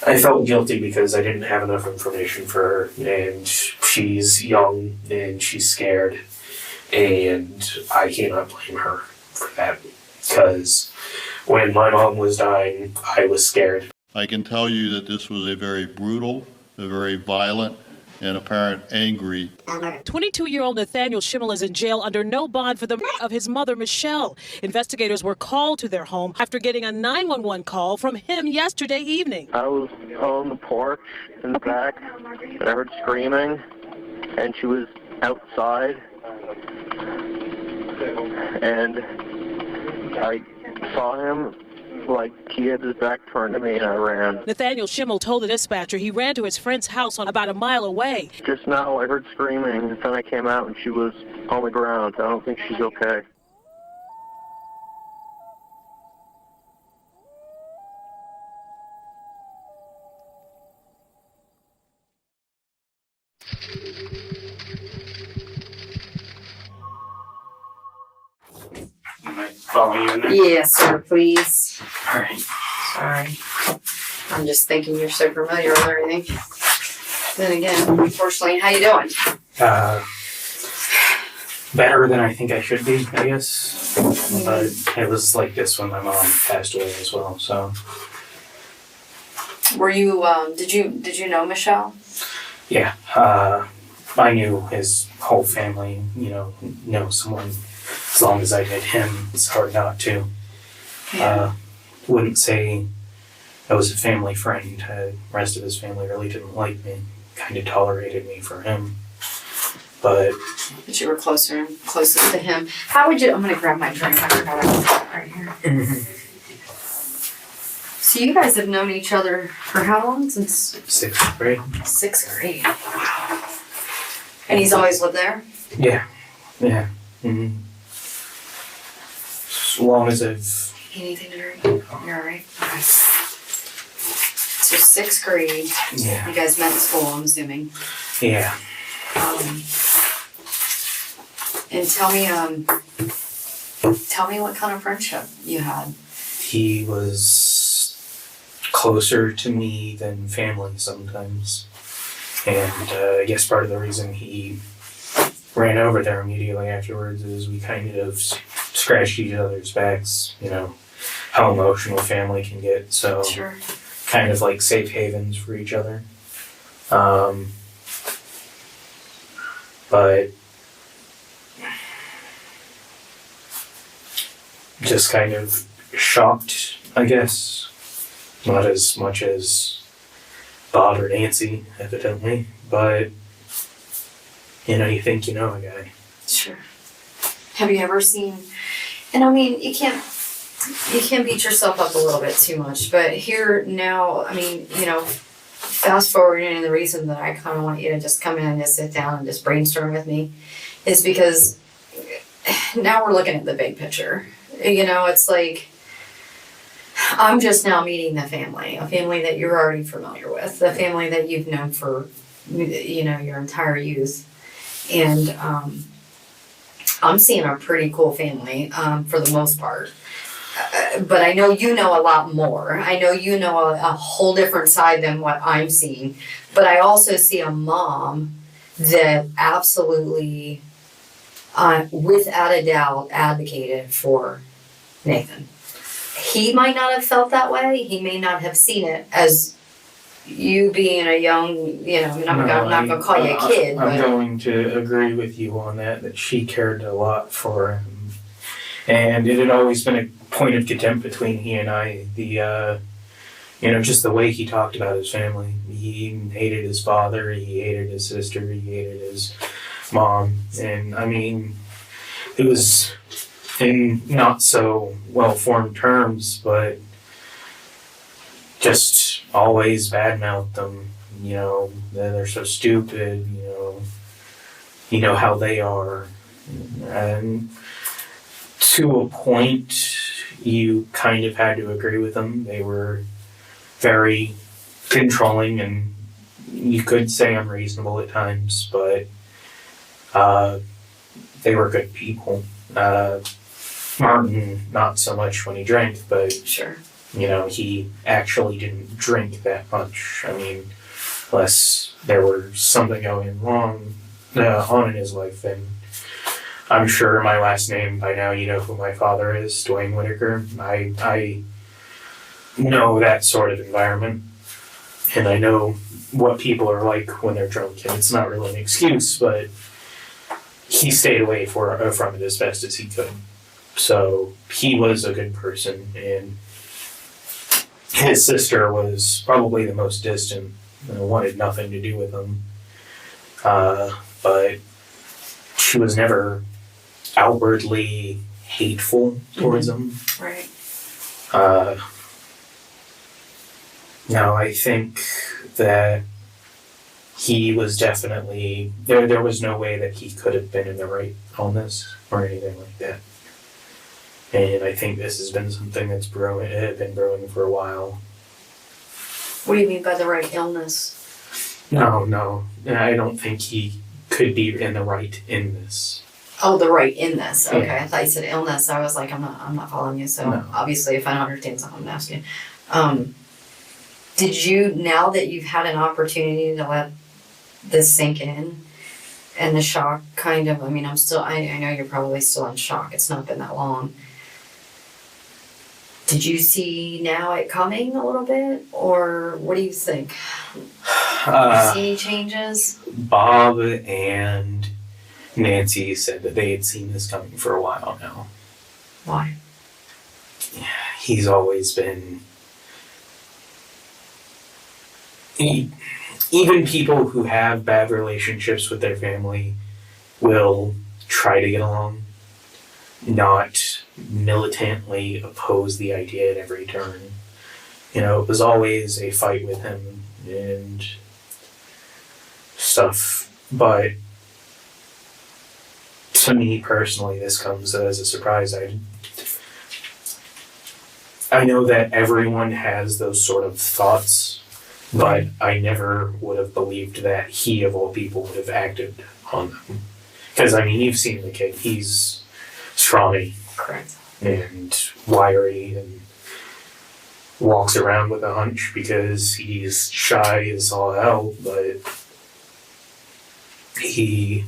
I felt guilty because I didn't have enough information for her, and she's young and she's scared, and I cannot blame her for that, because when my mom was dying, I was scared. I can tell you that this was a very brutal, a very violent, and apparent angry. 22-year-old Nathaniel Schimmel is in jail under no bond for the murder of his mother, Michelle. Investigators were called to their home after getting a 911 call from him yesterday evening. I was on the porch in the back, and I heard screaming, and she was outside, and I saw him, like he had his back turned to me, and I ran. Nathaniel Schimmel told the dispatcher he ran to his friend's house on about a mile away. Just now I heard screaming, and then I came out and she was on the ground. I don't think she's okay. Am I following you in there? Yes, sir, please. All right. Sorry. I'm just thinking you're so familiar with everything. Then again, unfortunately, how you doing? Better than I think I should be, I guess. But it was like this when my mom passed away as well, so. Were you, did you know Michelle? Yeah, I knew his whole family, know someone as long as I did him. It's hard not to. Yeah. Wouldn't say I was a family friend. The rest of his family really didn't like me, kind of tolerated me for him. But you were closest to him. How would you, I'm gonna grab my drink, I forgot it right here. So you guys have known each other for how long? Since 6th grade? 6th grade. Wow. And he's always lived there? Yeah. Mm-hmm. As long as I've... Anything to drink? You're alright? Okay. So 6th grade, Yeah. you guys met in school, I'm assuming. Yeah. And tell me what kind of friendship you had. He was closer to me than family sometimes. And I guess part of the reason he ran over there immediately afterwards is we kind of scratched each other's backs, how emotional family can get. So Sure. kind of like safe havens for each other. But just kind of shocked, I guess. Not as much as Bob or Nancy, evidently, but you think you know a guy. Sure. Have you ever seen, and I mean, you can't beat yourself up a little bit too much, but here now, I mean, fast forwarding, and the reason that I kind of want you to just come in and just sit down and just brainstorm with me is because now we're looking at the big picture. It's like, I'm just now meeting a family that you're already familiar with, the family that you've known for, your entire youth. And I'm seeing a pretty cool family for the most part. But I know you know a lot more. I know you know a whole different side than what I'm seeing. But I also see a mom that absolutely, without a doubt, advocated for Nathan. He might not have felt that way. He may not have seen it as you being a young, I'm not going to call you a kid. I'm going to agree with you on that she cared a lot for him. And it had always been a point of contempt between he and I. Just the way he talked about his family. He hated his father, he hated his sister, he hated his mom. And I mean, it was in not so well-formed terms, but just always badmouthed them. They're so stupid, how they are. And to a point, you kind of had to agree with them. They were very controlling, and you could say unreasonable at times, but they were good people. Martin, not so much when he drank, but Sure. he actually didn't drink that much. I mean, unless there were something going wrong on in his life, then I'm sure my last name by now, you know who my father is, Dwayne Whitaker. I know that sort of environment, and I know what people are like when they're drunk, and it's not really an excuse, but he stayed away from it as best as he could. So he was a good person, and his sister was probably the most distant and wanted nothing to do with him. But she was never outwardly hateful towards him. Right. Now, I think that he was definitely, there was no way that he could have been in the right on this or anything like that. And I think this has been something that's been brewing for a while. What do you mean by the right illness? No, I don't think he could be in the right in this. Oh, the right in this. Okay, Yeah. I thought you said illness. I was like, I'm not following you. So No. obviously, if I don't understand something, I'm asking. Did you, now that you've had an opportunity to let this sink in, and the shock kind of, I mean, I know you're probably still in shock. It's not been that long. Did you see now it coming a little bit, or what do you think? You see any changes? Bob and Nancy said that they had seen this coming for a while now. Why? He's always been... Even people who have bad relationships with their family will try to get along, not militantly oppose the idea at every turn. It was always a fight with him and stuff, but to me personally, this comes as a surprise. I know that everyone has those sort of thoughts, but I never would have believed that he, of all people, would have acted on them. Because, I mean, you've seen the kid. He's scrawny Correct. and wiry and walks around with a hunch because he's shy as all hell, but he,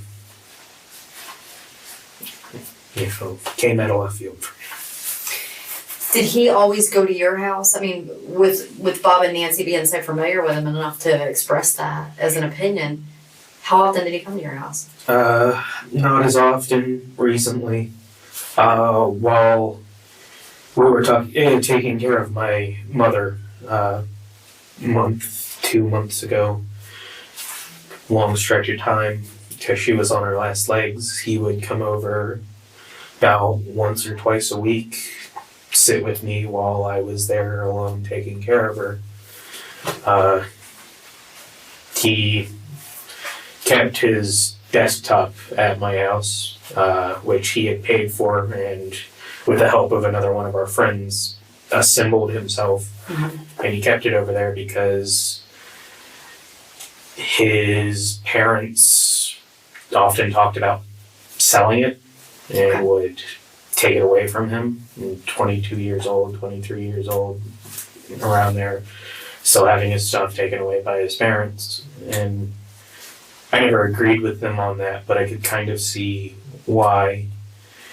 came out of left field for me. Did he always go to your house? I mean, with Bob and Nancy being so familiar with him enough to express that as an opinion, how often did he come to your house? Not as often recently. While we were taking care of my mother, 2 months ago, long stretch of time, because she was on her last legs, he would come over about once or twice a week, sit with me while I was there alone taking care of her. He kept his desktop at my house, which he had paid for, and with the help of another one of our friends, assembled himself. Mm-hmm. And he kept it over there because his parents often talked about selling it and would take it away from him. 22 years old, 23 years old, around there, still having his stuff taken away by his parents. And I never agreed with them on that, but I could kind of see why.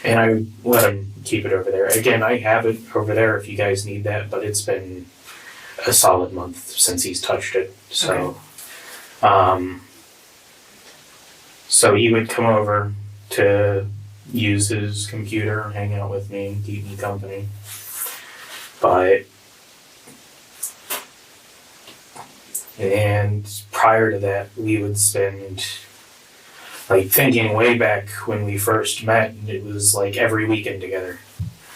And I would let him keep it over there. Again, I have it over there if you guys need that, but it's been a solid month since he's touched it. So, so he would come over to use his computer, hang out with me, keep me company. But, and prior to that, we would spend, thinking way back when we first met, it was every weekend together.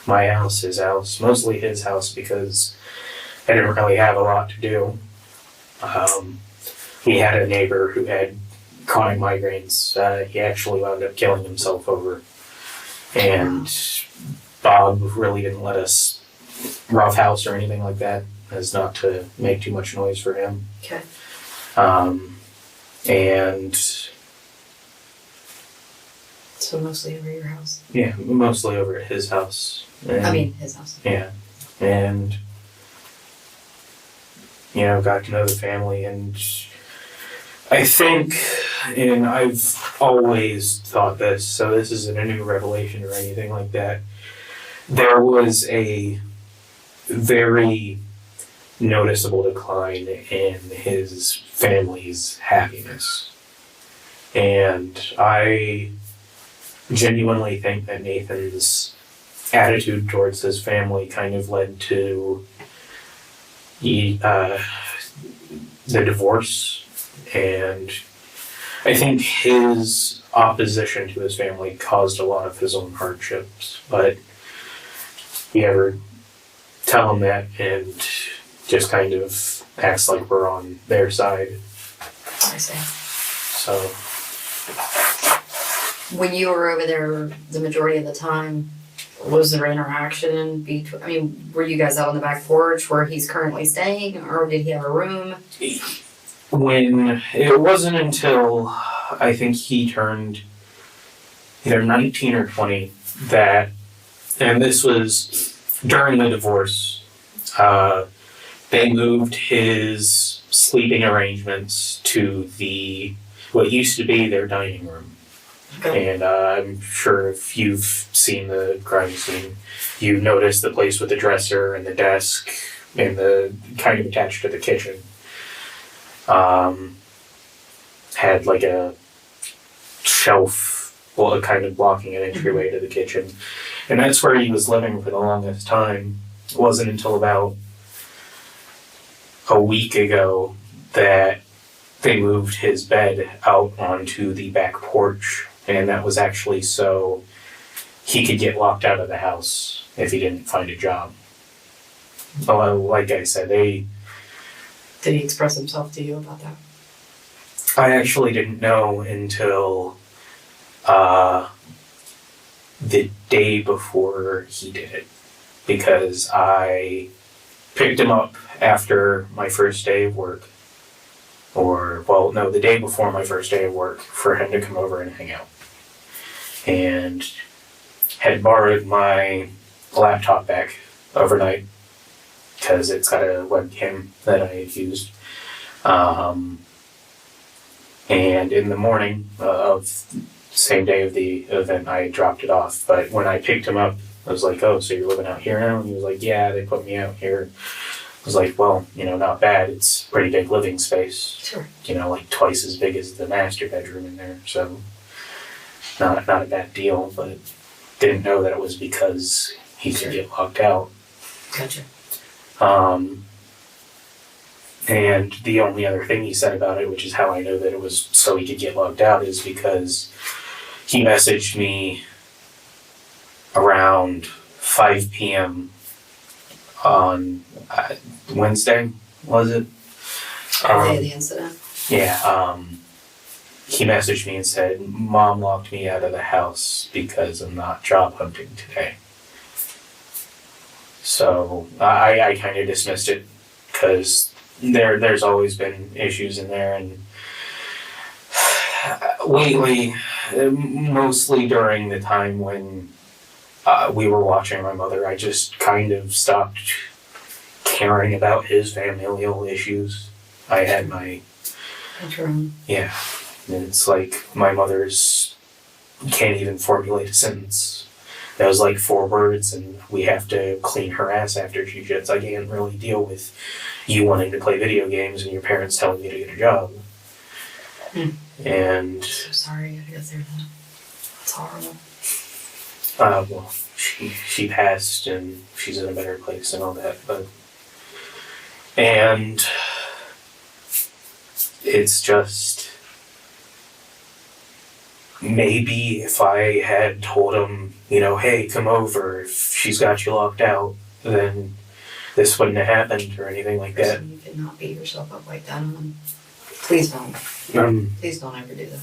My house, his house, mostly his house because I didn't really have a lot to do. We had a neighbor who had chronic migraines. He actually wound up killing himself over. And Bob really didn't let us roughhouse or anything like that, as not to make too much noise for him. Okay. And So mostly over your house? yeah, mostly over at his house. And, I mean, his house. yeah. And got to know the family, and I think, and I've always thought this, so this isn't a new revelation or anything like that, there was a very noticeable decline in his family's happiness. And I genuinely think that Nathan's attitude towards his family kind of led to the divorce. And I think his opposition to his family caused a lot of his own hardships. But you ever tell him that and just kind of acts like we're on their side. I see. So When you were over there the majority of the time, was there interaction between, I mean, were you guys out on the back porch where he's currently staying, or did he have a room? when it wasn't until I think he turned either 19 or 20 that, and this was during the divorce, they moved his sleeping arrangements to what used to be their dining room. Okay. And I'm sure if you've seen the crime scene, you notice the place with the dresser and the desk and the kind of attached to the kitchen. Had like a shelf, well, kind of blocking an entryway to the kitchen. And that's where he was living for the longest time. It wasn't until about a week ago that they moved his bed out onto the back porch. And that was actually so he could get locked out of the house if he didn't find a job. Well, like I said, Did he express himself to you about that? I actually didn't know until the day before he did it, because I picked him up after my first day of work, the day before my first day of work, for him to come over and hang out. And had borrowed my laptop back overnight because it's got a webcam that I had used. And in the morning of same day of the event, I dropped it off. But when I picked him up, I was like, "Oh, so you're living out here now?" And he was like, "Yeah, they put me out here." I was like, "Well, not bad. It's pretty big living space. Sure. Like twice as big as the master bedroom in there. So not a bad deal." But didn't know that it was because he could get locked out. Gotcha. And the only other thing he said about it, which is how I know that it was so he could get locked out, is because he messaged me around 5 p.m. on Wednesday, was it? The day of the incident? Yeah, he messaged me and said, "Mom locked me out of the house because I'm not job hunting today." So I kind of dismissed it because there's always been issues in there, and lately, mostly during the time when we were watching my mother, I just kind of stopped caring about his familial issues. I had my... Yeah. And it's like my mother's can't even formulate a sentence. That was like 4 words, and we have to clean her ass after she shits. I can't really deal with you wanting to play video games and your parents telling you to get a job. And... So sorry I got through that. It's horrible. Well, she passed and she's in a better place and all that, but... And... It's just... Maybe if I had told him, hey, come over, if she's got you locked out, then this wouldn't have happened or anything like that. You could not beat yourself up like that. Please don't. Please don't ever do that.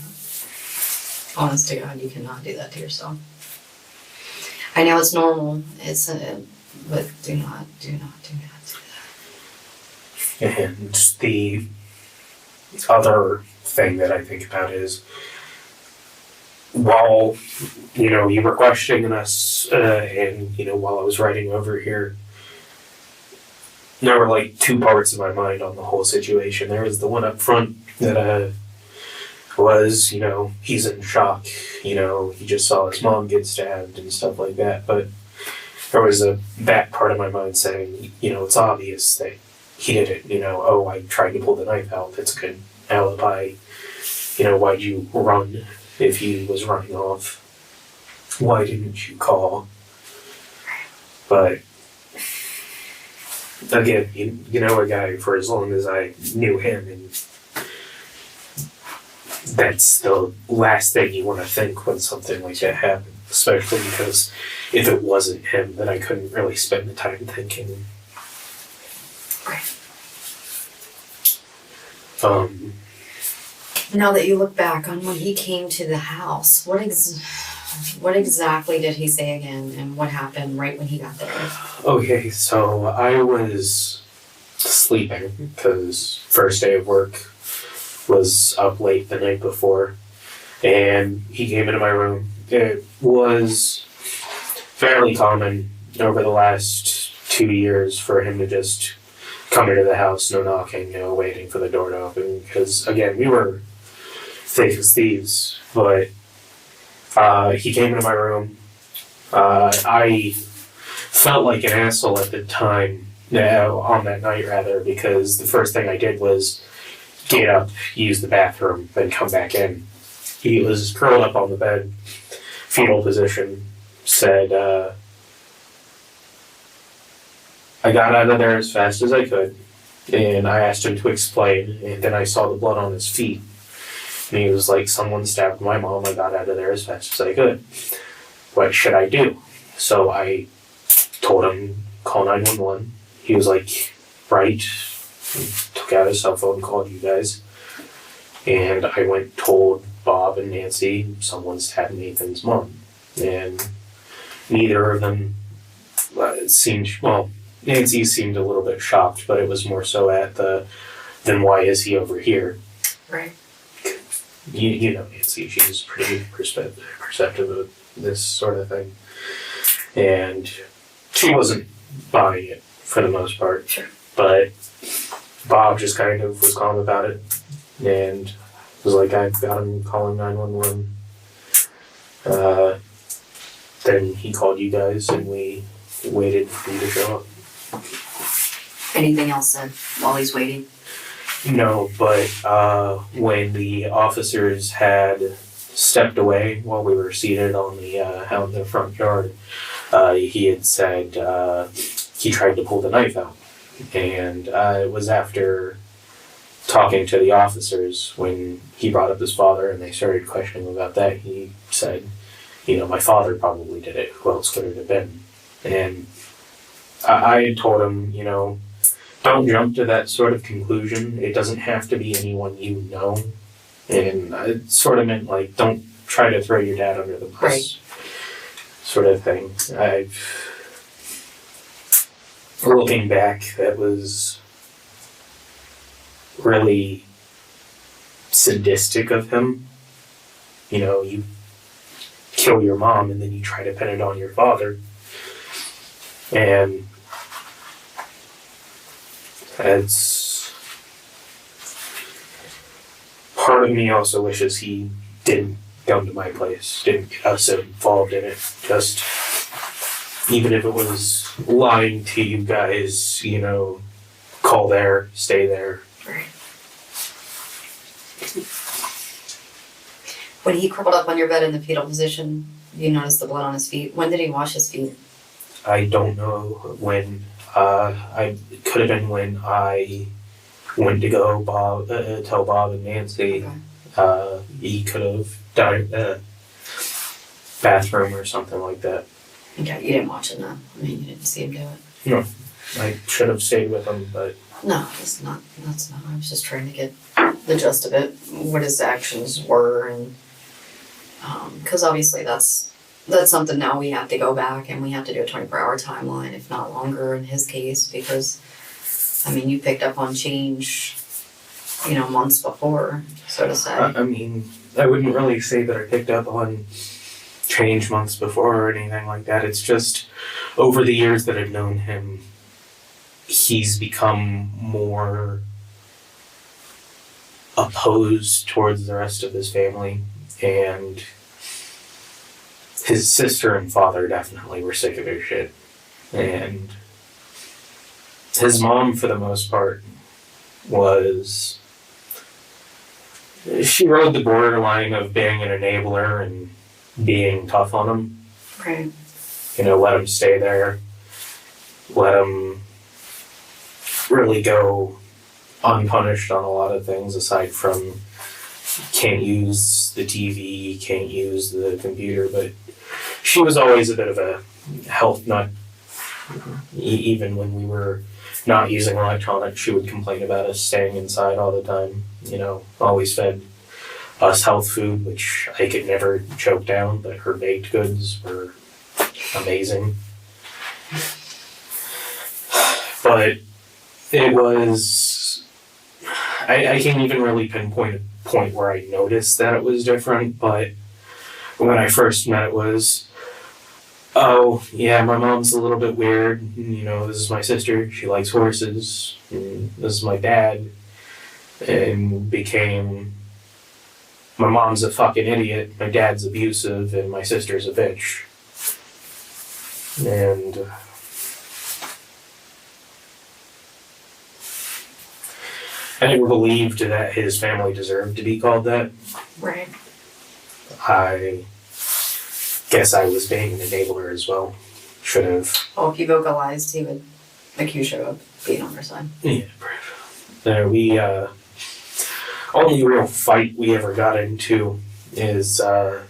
Honest to God, you cannot do that to yourself. I know it's normal, but do not do that. And the other thing that I think about is, while, you were questioning us, and, while I was writing over here, there were like two parts in my mind on the whole situation. There was the one up front that was, he's in shock. He just saw his mom get stabbed and stuff like that. But there was a back part of my mind saying, it's obvious that he did it. Oh, I tried to pull the knife out. That's a good alibi. Why'd you run if he was running off? Why didn't you call? But again, you know a guy for as long as I knew him, and that's the last thing you want to think when something like that happens, especially because if it wasn't him, then I couldn't really spend the time thinking. Now that you look back on when he came to the house, what exactly did he say again, and what happened right when he got there? Okay, so I was sleeping because first day of work, was up late the night before, and he came into my room. It was fairly common over the last 2 years for him to just come into the house, no knocking, waiting for the door to open, because again, we were thick as thieves, but he came into my room. I felt like an asshole at the time, on that night rather, because the first thing I did was get up, use the bathroom, then come back in. He was curled up on the bed, fetal position, said, I got out of there as fast as I could, and I asked him to explain, and then I saw the blood on his feet. And he was like, someone stabbed my mom, I got out of there as fast as I could. What should I do? So I told him, call 911. He was like, right. He took out his cell phone, called you guys. And I went, told Bob and Nancy, someone stabbed Nathan's mom. And neither of them Nancy seemed a little bit shocked, but it was more so at then why is he over here? Right. You know Nancy, she's pretty perceptive of this sort of thing. And she wasn't buying it for the most part. Sure. But Bob just kind of was calm about it and was like, I've got him calling 911. Then he called you guys and we waited for you to show up. Anything else said while he's waiting? No, but when the officers had stepped away while we were seated on out in the front yard, he had said he tried to pull the knife out. And it was after talking to the officers when he brought up his father and they started questioning him about that. He said, my father probably did it. Who else could it have been? And I had told him, don't jump to that sort of conclusion. It doesn't have to be anyone you know. And it sort of meant like, don't try to throw your dad under the bus. Right. Sort of thing. Looking back, that was really sadistic of him. You kill your mom and then you try to pin it on your father. And it's part of me also wishes he didn't come to my place, didn't get us involved in it. Just even if it was lying to you guys, call there, stay there. Right. When he curled up on your bed in the fetal position, you noticed the blood on his feet. When did he wash his feet? I don't know when. It could have been when I went to go tell Bob and Nancy. Okay. He could have done it in the bathroom or something like that. Okay, you didn't watch it, no. I mean, you didn't see him do it. No, I should have stayed with him, but No, that's not. I was just trying to get the gist of it, what his actions were, and because obviously that's something now we have to go back and we have to do a 24-hour timeline, if not longer, in his case, because you picked up on change, months before, so to say. I wouldn't really say that I picked up on change months before or anything like that. It's just over the years that I've known him, he's become more opposed towards the rest of his family, and his sister and father definitely were sick of his shit. And his mom, for the most part, she rode the borderline of being an enabler and being tough on him. Right. Let him stay there. Let him really go unpunished on a lot of things, aside from can't use the TV, can't use the computer, but she was always a bit of a health nut. Even when we were not using electronics, she would complain about us staying inside all the time. Always fed us health food, which I could never choke down, but her baked goods were amazing. But it was, I can't even really pinpoint a point where I noticed that it was different, but when I first met it was, oh, yeah, my mom's a little bit weird. This is my sister. She likes horses. And this is my dad. And became, my mom's a fucking idiot. My dad's abusive. And my sister's a bitch. And I never believed that his family deserved to be called that. Right. I guess I was being an enabler as well. Should have. Well, if he vocalized, he would accuse you of being on their side. Yeah. We, only real fight we ever got into is, I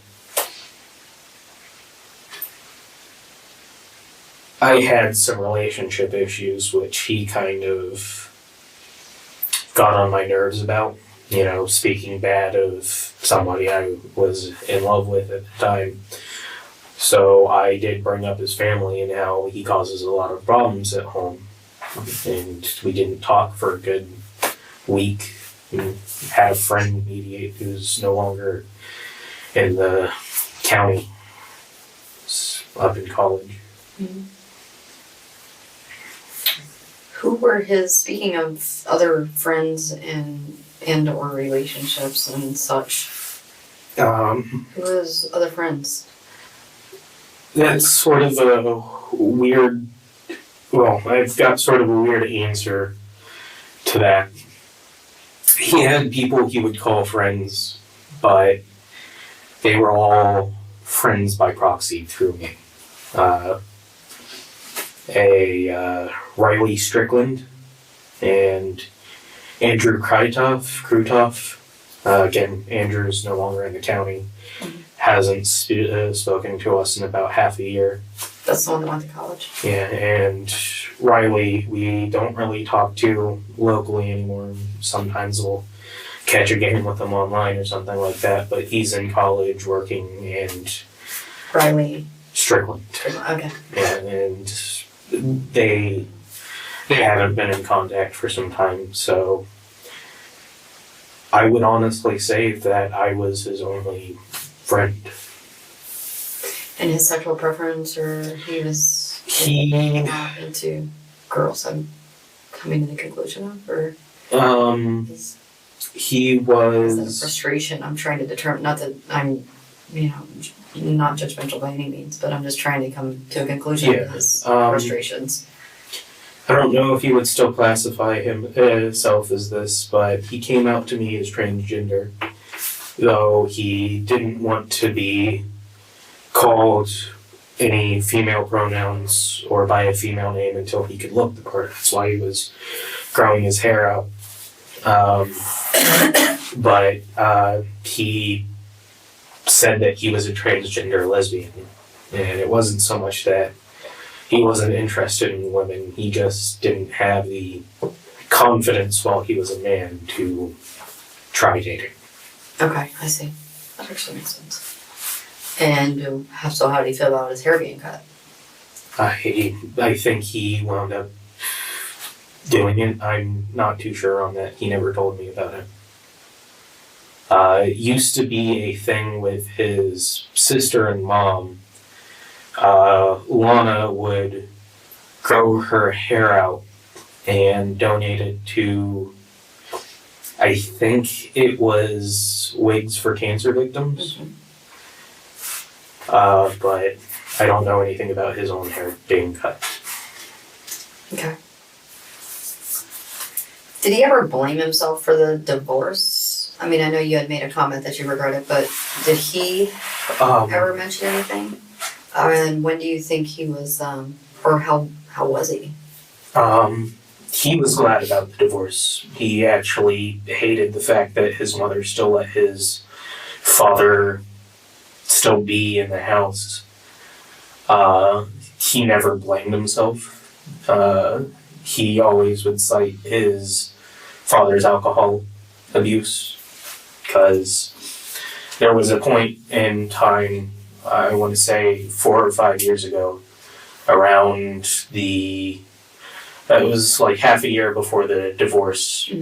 had some relationship issues which he kind of got on my nerves about. Speaking bad of somebody I was in love with at the time. So I did bring up his family and how he causes a lot of problems at home. And we didn't talk for a good week. We had a friend mediate who's no longer in the county, up in college. Mm-hmm. Who were his, speaking of other friends and or relationships and such, who was other friends? That's sort of a weird, I've got sort of a weird answer to that. He had people he would call friends, but they were all friends by proxy through me. Riley Strickland and Andrew Krutoff. Again, Andrew's no longer in the county. Mm-hmm. Hasn't spoken to us in about half a year. That's the one that went to college. Yeah, and Riley, we don't really talk to locally anymore. Sometimes we'll catch a game with him online or something like that, but he's in college working, and Riley Strickland. Okay. Yeah, and they haven't been in contact for some time, so I would honestly say that I was his only friend. And his sexual preference, or he was not into girls, I'm coming to the conclusion of, or he is was that a frustration? I'm trying to determine, not that I'm, not judgmental by any means, but I'm just trying to come to a conclusion of his frustrations. I don't know if he would still classify himself as this, but he came out to me as transgender, though he didn't want to be called any female pronouns or by a female name until he could look the part. That's why he was growing his hair out. But he said that he was a transgender lesbian, and it wasn't so much that he wasn't interested in women, he just didn't have the confidence while he was a man to try dating. Okay, I see. That actually makes sense. And so how did he feel about his hair being cut? I think he wound up doing it. I'm not too sure on that. He never told me about it. It used to be a thing with his sister and mom. Lana would grow her hair out and donated to, I think it was Wigs for Cancer Victims. But I don't know anything about his own hair being cut. Okay. Did he ever blame himself for the divorce? I mean, I know you had made a comment that you regret it, but did he ever mention anything? And when do you think he was, or how was he? He was glad about the divorce. He actually hated the fact that his mother still let his father still be in the house. He never blamed himself. He always would cite his father's alcohol abuse, because there was a point in time, I want to say 4 or 5 years ago, around it was like half a year before the divorce,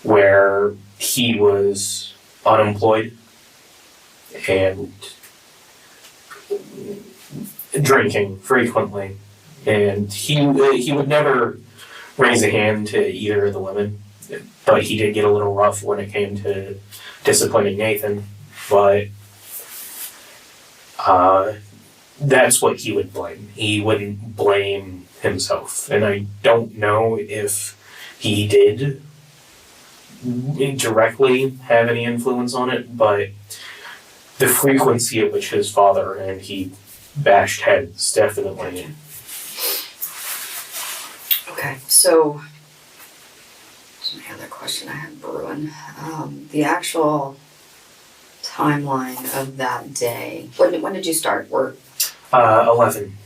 where he was unemployed and drinking frequently, and he would never raise a hand to either of the women, but he did get a little rough when it came to disciplining Nathan. But that's what he would blame. He wouldn't blame himself, and I don't know if he did directly have any influence on it, but the frequency at which his father and he bashed heads definitely. Okay, so there's my other question I had brewing. The actual timeline of that day. When did you start work? 11.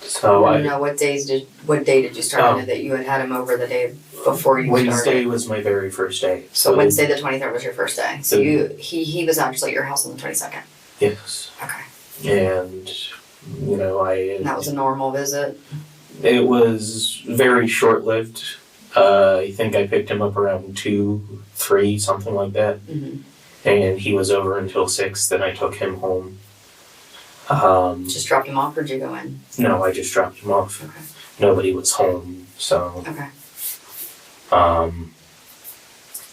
So I don't know what day did you start on it, that you had him over the day before you Wednesday started? was my very first day. So Wednesday the 23rd was your first day. So he was actually at your house on the 22nd. Yes. Okay. And And that was a normal visit. It was very short-lived. I think I picked him up around 2, 3, something like that. And he was over until 6. Then I took him home. Just dropped him off, or did you go in? No, I just dropped him off. Okay. Nobody was home, so. Okay.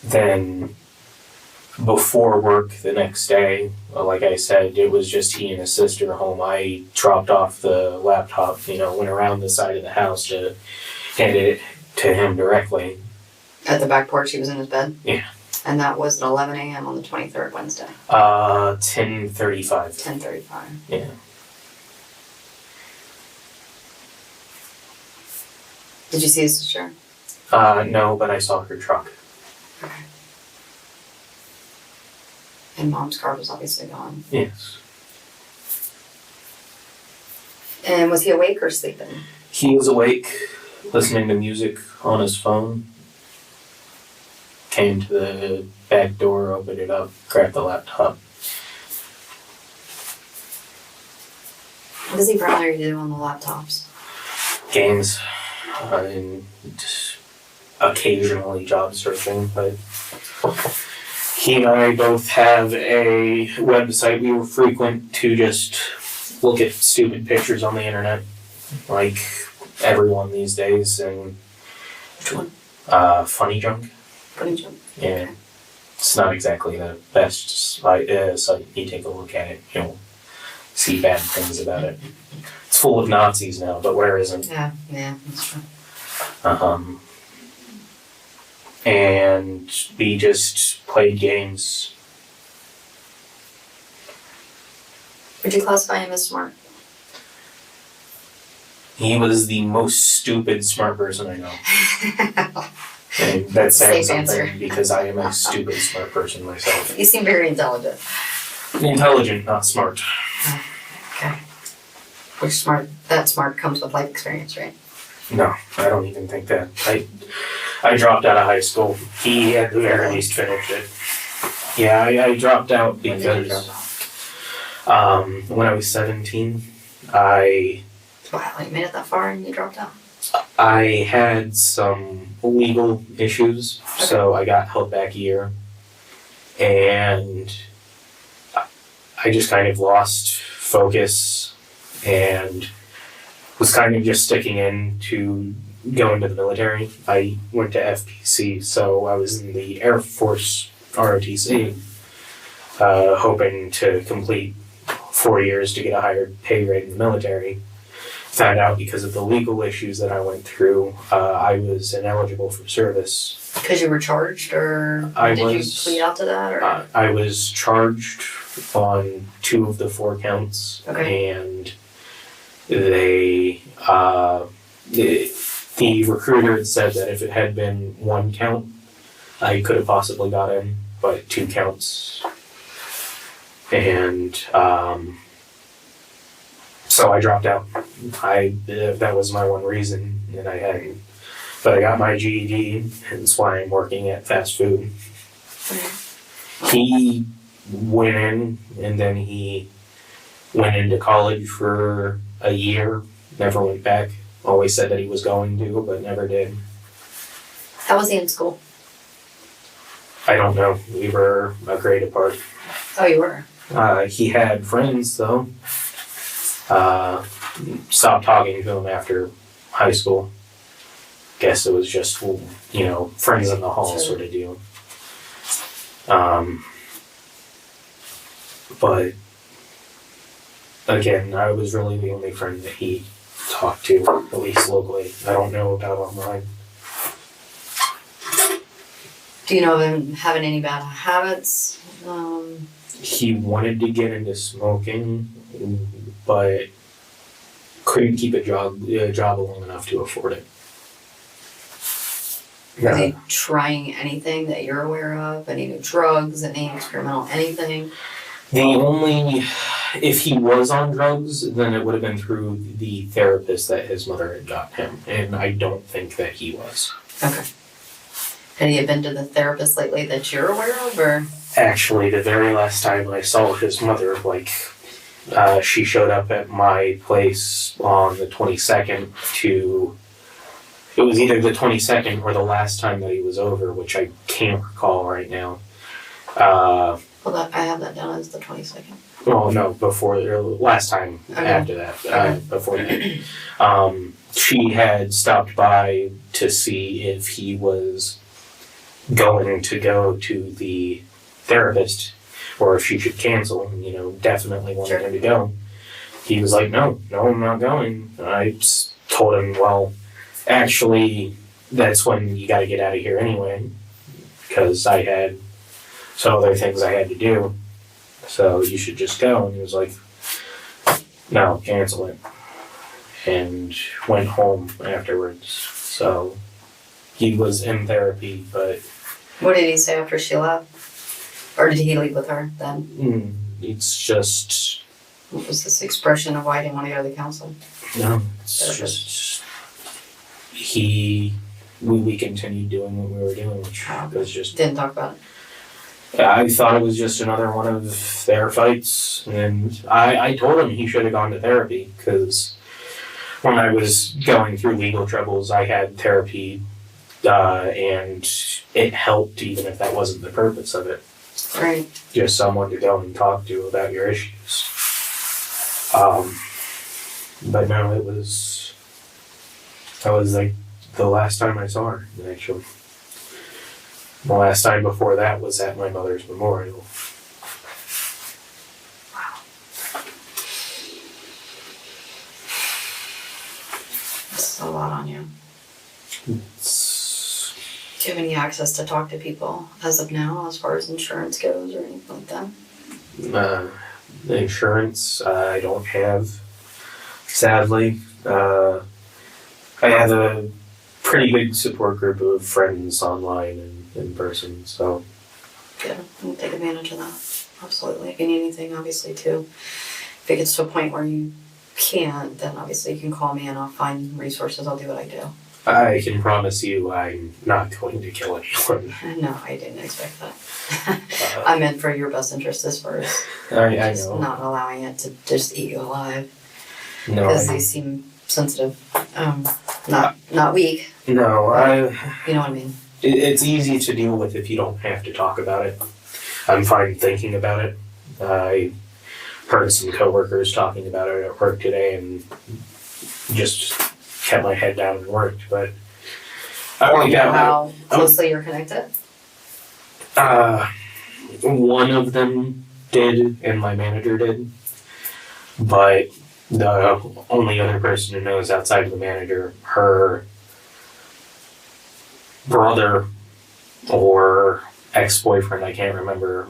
Then before work the next day, like I said, it was just he and his sister home. I dropped off the laptop, went around the side of the house to hand it to him directly. At the back porch, he was in his bed? Yeah. And that was at 11 a.m. on the 23rd, Wednesday? 10:35. 10:35. Yeah. Did you see his sister? No, but I saw her truck. Okay. And mom's car was obviously gone. Yes. And was he awake or sleeping? He was awake, listening to music on his phone. Came to the back door, opened it up, grabbed the laptop. What does he primarily do on the laptops? Games, and just occasionally job searching, but he and I both have a website we frequent to just look at stupid pictures on the internet, like everyone these days, and Which one? Funny Junk. Funny Junk? Yeah. It's not exactly the best site. You take a look at it, you'll see bad things about it. It's full of Nazis now, but where isn't? Yeah, that's true. And we just played games. Would you classify him as smart? He was the most stupid smart person I know. And that's saying Safe something answer. because I am a stupid smart person myself. You seem very intelligent. Intelligent, not smart. Okay. Which that smart comes with life experience, right? No, I don't even think that. I dropped out of high school. He at the very least finished it. Yeah, I dropped out When did you because drop when I was 17, Wow, you made it that far and you dropped out. I had some legal issues, so I got held back a year. And I just kind of lost focus and was kind of just sticking in to go into the military. I went to FPC, so I was in the Air Force ROTC, hoping to complete 4 years to get a higher pay rate in the military. Found out because of the legal issues that I went through, I was ineligible for service. Because you were charged, or did you plead out to that? Or? I was charged on 2 of the 4 counts, Okay. and they, the recruiter had said that if it had been 1 count, I could have possibly got in, but 2 counts. And so I dropped out. That was my one reason, and I hadn't. But I got my GED, hence why I'm working at fast food. He went in, and then he went into college for a year, never went back. Always said that he was going to, but never did. How was he in school? I don't know. We were a grade apart. Oh, you were? He had friends, though. Stopped talking to him after high school. Guess it was just, friends in the hall Sure. sort of deal. But again, I was really the only friend that he talked to, at least locally. I don't know about online. Do you know of him having any bad habits? He wanted to get into smoking, but couldn't keep a job long enough to afford it. Was he trying anything that you're aware of? Any new drugs, any experimental anything? The only, if he was on drugs, then it would have been through the therapist that his mother had got him, and I don't think that he was. Okay. Had he been to the therapist lately that you're aware of, or? Actually, the very last time I saw his mother, she showed up at my place on the 22nd it was either the 22nd or the last time that he was over, which I can't recall right now. Well, I have that down as the 22nd. Well, no, last time Okay. after that, Okay. before that. She had stopped by to see if he was going to go to the therapist or if she should cancel, definitely wanted him to go. He was like, no, I'm not going. I told him, well, actually, that's when you gotta get out of here anyway, because I had some other things I had to do. So you should just go. And he was like, no, cancel it. And went home afterwards. So he was in therapy, but What did he say after she left? Or did he leave with her then? it's just, What was this expression of why he didn't want to go to the counseling? no, it's just, we continued doing what we were doing, which was just, Didn't talk about it. I thought it was just another one of their fights, and I told him he should have gone to therapy, because when I was going through legal troubles, I had therapy, and it helped, even if that wasn't the purpose of it. Right. Just someone to go and talk to about your issues. But no, that was like the last time I saw her, actually. The last time before that was at my mother's memorial. This is a lot on you. It's, Do you have any access to talk to people as of now, as far as insurance goes or anything like that? the insurance I don't have, sadly. I have a pretty big support group of friends online and in person, so. Good. We'll take advantage of that. Absolutely. If you need anything, obviously, too. If it gets to a point where you can't, then obviously you can call me and I'll find resources. I'll do what I do. I can promise you I'm not going to kill anyone. No, I didn't expect that. I meant for your best interest as far as I just know. not allowing it to just eat you alive. No, Because they seem sensitive. Not weak. no, You know what I mean? it's easy to deal with if you don't have to talk about it. I'm fine thinking about it. I heard some coworkers talking about it at work today and just kept my head down and worked. But How closely you're connected? One of them did, and my manager did. But the only other person who knows outside of the manager, her brother or ex-boyfriend, I can't remember,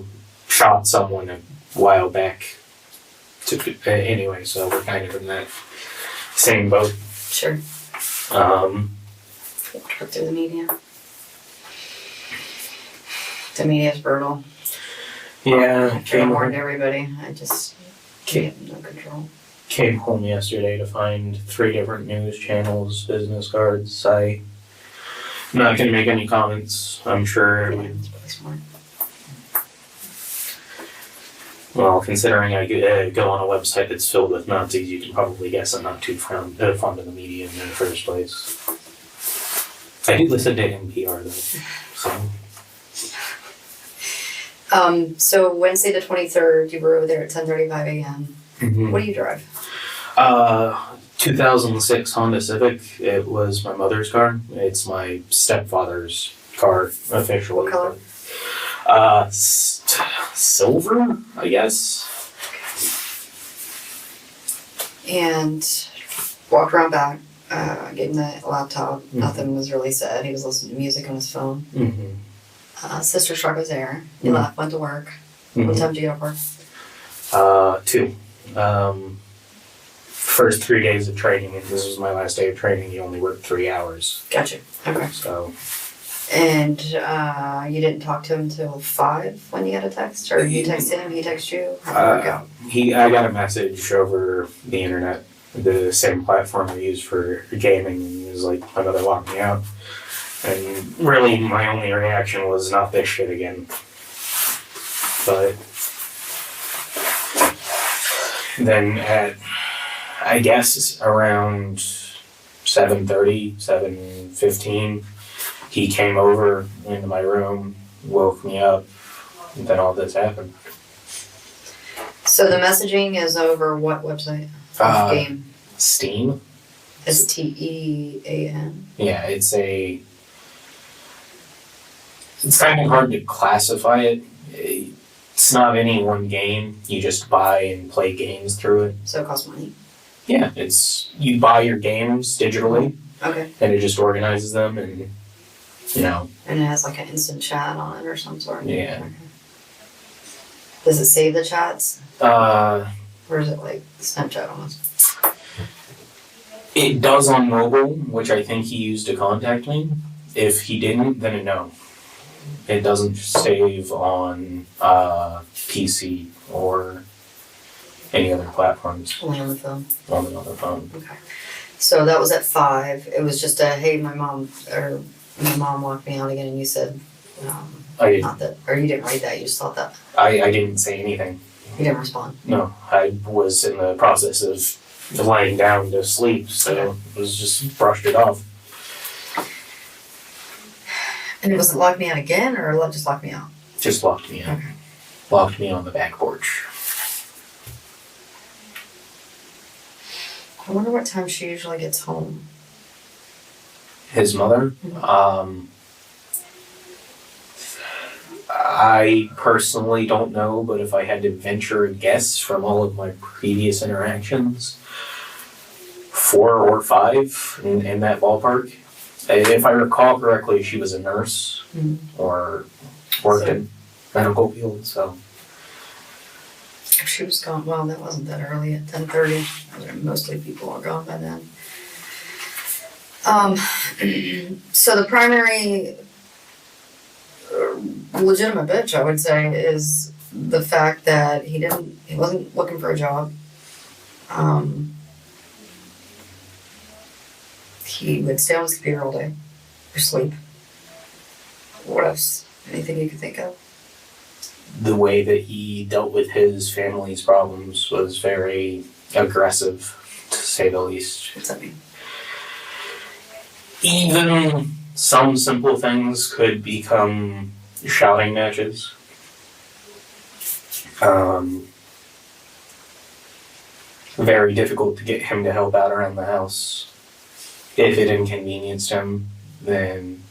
shot someone a while back. Anyway, so we're kind of in that same boat. Sure. Through the media. The media is brutal. Yeah, I warned everybody. I just have no control. Came home yesterday to find 3 different news channels, business cards. I'm not going to make any comments. I'm sure. Yeah, it's pretty smart. Well, considering I go on a website that's filled with Nazis, you can probably guess I'm not too fond of the media in the first place. I do listen to NPR though, so. So Wednesday the 23rd, you were over there at 10:35 a.m. Mm-hmm. What do you drive? 2006 Honda Civic. It was my mother's car. It's my stepfather's car, officially. What color? Silver, I guess. And walked around back, gave him the laptop. Mm-hmm. Nothing was really said. He was listening to music on his phone. Mm-hmm. Sister's truck was there. He left, went to work. Mm-hmm. What time did you get off work? 2. First 3 days of training, and this was my last day of training, you only worked 3 hours. Gotcha. Okay. So. And you didn't talk to him until 5 when you got a text? Or you texted him, he texted you? How did it go? I got a message over the internet, the same platform I use for gaming, and he was like, my mother locked me out. And really, my only reaction was, not this shit again. But then at, I guess, around 7:30, 7:15, he came over into my room, woke me up, and then all this happened. So the messaging is over what website? Game? Steam. STEAN? Yeah, it's kind of hard to classify it. It's not any one game. You just buy and play games through it. So it costs money? Yeah, you buy your games digitally, Okay. and it just organizes them, and And it has like an instant chat on it or some sort? Yeah. Okay. Does it save the chats? Or is it like Snapchat almost? It does on mobile, which I think he used to contact me. If he didn't, then no. It doesn't save on PC or any other platforms. Only on the phone? On another phone. Okay. So that was at 5. It was just a, hey, my mom locked me out again, and you said, I didn't. not that, or you didn't write that, you just thought that. I didn't say anything. You didn't respond. No, I was in the process of lying down to sleep, so it was just brushed it off. And it was lock me out again, or just lock me out? Just locked me out. Okay. Locked me on the back porch. I wonder what time she usually gets home. His mother, I personally don't know, but if I had to venture a guess from all of my previous interactions, 4 or 5 in that ballpark. If I recall correctly, she was a nurse or worked in medical field, so. If she was gone, well, that wasn't that early at 10:30. Mostly people are gone by then. So the primary legitimate bitch, I would say, is the fact that he wasn't looking for a job. He would stay on his computer all day or sleep. What else? Anything you could think of? The way that he dealt with his family's problems was very aggressive, to say the least. What's that mean? Even some simple things could become shouting matches. Very difficult to get him to help out around the house. if it inconvenienced him, then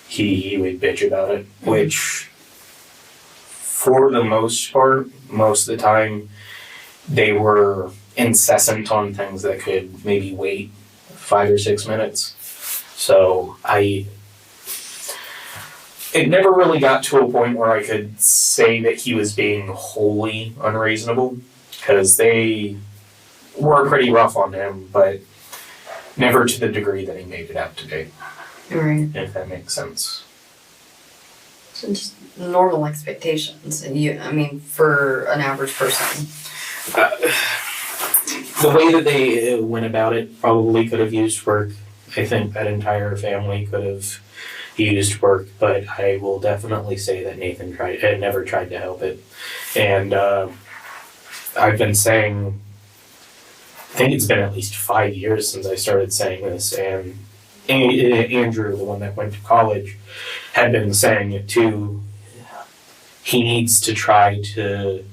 he would bitch about it, which for the most part, most of the time, they were incessant on things that could maybe wait 5 or 6 minutes. So it never really got to a point where I could say that he was being wholly unreasonable, because they were pretty rough on him, but never to the degree that he made it out to be, Right. if that makes sense. So just normal expectations, and for an average person. The way that they went about it probably could have used work. I think that entire family could have used work, but I will definitely say that Nathan never tried to help it. And I've been saying, I think it's been at least 5 years since I started saying this, and Andrew, the one that went to college, had been saying it too. He needs to try to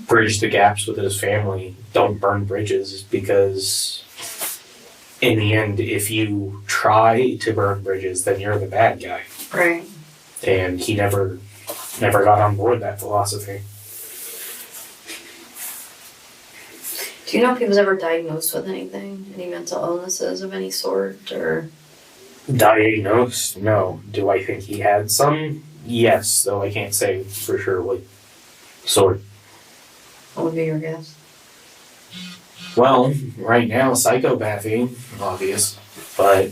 bridge the gaps with his family. Don't burn bridges, because in the end, if you try to burn bridges, then you're the bad guy. Right. And he never got on board that philosophy. Do you know if he was ever diagnosed with anything? Any mental illnesses of any sort, or? Diagnosed? No. Do I think he had some? Yes, though I can't say for sure what sort. What would be your guess? Well, right now, psychopathy, obvious, but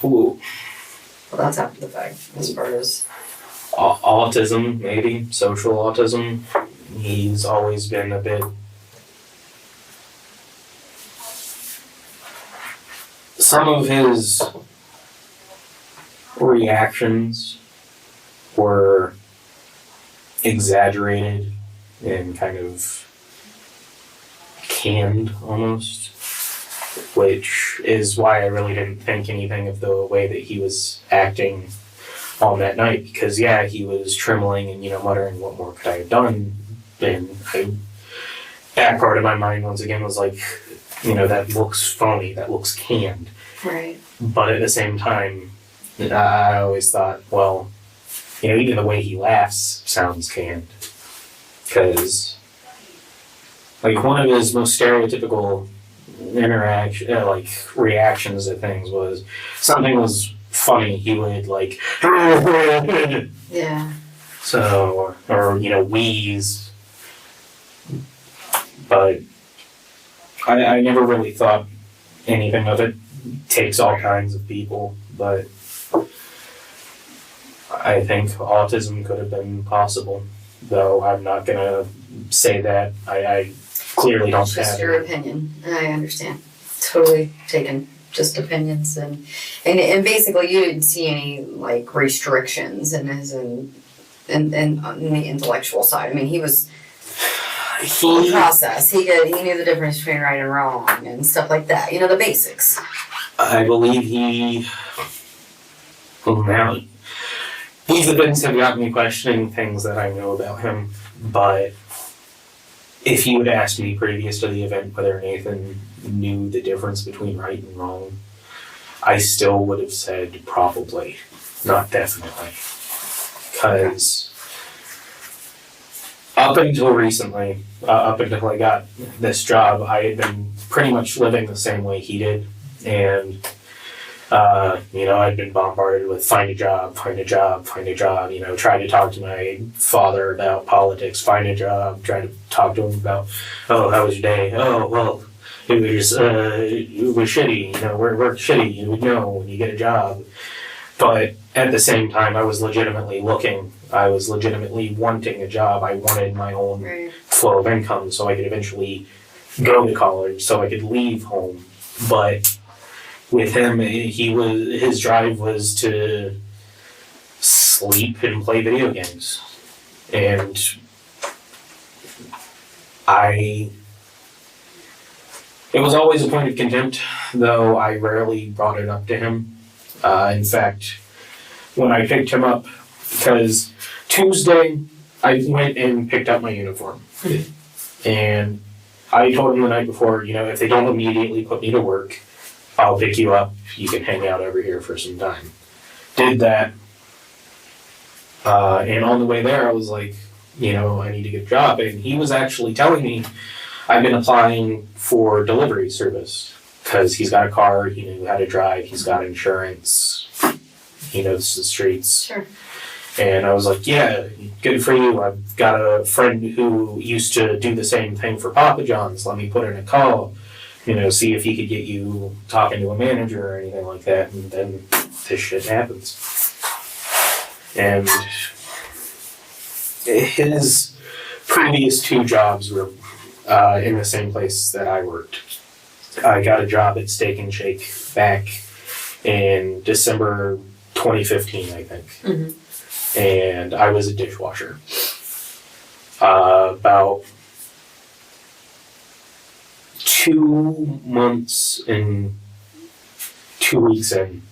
ooh, Well, that's after the fact, as far as. autism, maybe social autism. He's always been a bit. Some of his reactions were exaggerated and kind of canned almost, which is why I really didn't think anything of the way that he was acting on that night, because yeah, he was trembling and muttering, what more could I have done? And that part of my mind once again was like, that looks phony, that looks canned. Right. But at the same time, I always thought, well, even the way he laughs sounds canned. Because, one of his most stereotypical reactions to things was, something was funny, he would Yeah. so, or wheeze. But I never really thought anything of it. Takes all kinds of people, but I think autism could have been possible, though I'm not gonna say that. I clearly don't It's just have your it. opinion, and I understand. Totally taken, just opinions, and basically you didn't see any restrictions in the intellectual side. I mean, he was full process. He knew the difference between right and wrong and stuff like that. The basics. I believe well, now, these events have got me questioning things that I know about him, but if you had asked me previous to the event whether Nathan knew the difference between right and wrong, I still would have said probably, not definitely. Because up until recently, up until I got this job, I had been pretty much living the same way he did. And, I'd been bombarded with find a job, try to talk to my father about politics, find a job, try to talk to him about, oh, how was your day? Oh, well, it was shitty, work shitty, you would know when you get a job. But at the same time, I was legitimately looking. I was legitimately wanting a job. I wanted my own flow of income so I could eventually go to college, so I could leave home. But with him, his drive was to sleep and play video games. And it was always a point of contempt, though I rarely brought it up to him. In fact, when I picked him up, because Tuesday I went and picked up my uniform, and I told him the night before, if they don't immediately put me to work, I'll pick you up. You can hang out over here for some time. Did that. And on the way there, I was like, I need to get a job. And he was actually telling me I've been applying for delivery service because he's got a car, he knew how to drive, he's got insurance, he knows the streets. Sure. And I was like, yeah, good for you. I've got a friend who used to do the same thing for Papa John's. Let me put in a call, see if he could get you talking to a manager or anything like that. And then this shit happens. And his previous 2 jobs were in the same place that I worked. I got a job at Steak and Shake back in December 2015, I think. Mm-hmm. And I was a dishwasher. About 2 months and 2 weeks in,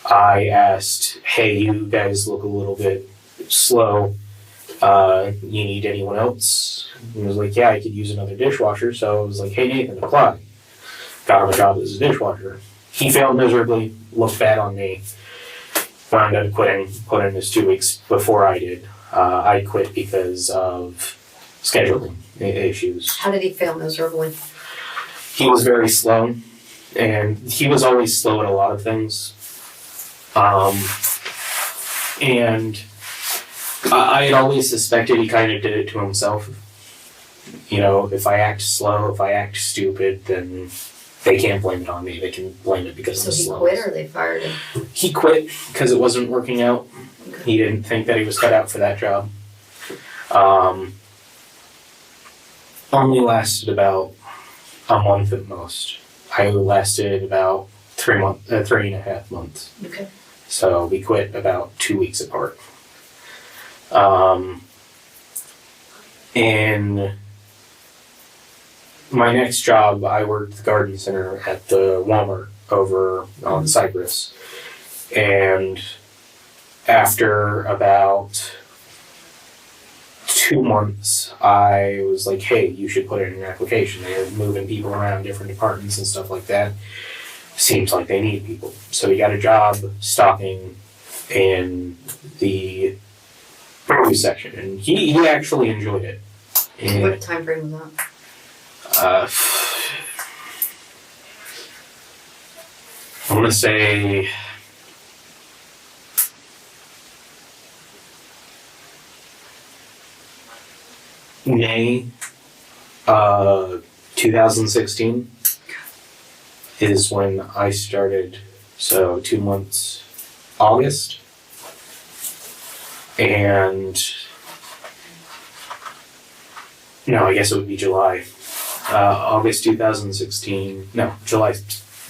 I asked, hey, you guys look a little bit slow. You need anyone else? And he was like, yeah, I could use another dishwasher. So I was like, hey, Nathan, apply. Got him a job as a dishwasher. He failed miserably, looked bad on me. Wound up quitting, put in his 2 weeks before I did. I quit because of scheduling issues. How did he fail miserably? He was very slow, and he was always slow at a lot of things. And I had always suspected he kind of did it to himself. If I act slow, if I act stupid, then they can't blame it on me. They can blame it because I'm slow. So he quit or they fired him? He quit because it wasn't working out. Okay. He didn't think that he was cut out for that job. Only lasted about a month at most. I lasted about 3.5 months. Okay. So we quit about 2 weeks apart. In my next job, I worked the garden center at the Walmart over on Cypress. And after about 2 months, I was like, hey, you should put in an application. They're moving people around different departments and stuff like that. Seems like they need people. So he got a job stocking in the produce section, and he actually enjoyed it. And, What time frame was that? I want to say May 2016 is when I started, so 2 months, August, and no, I guess it would be July. August 2016, no, July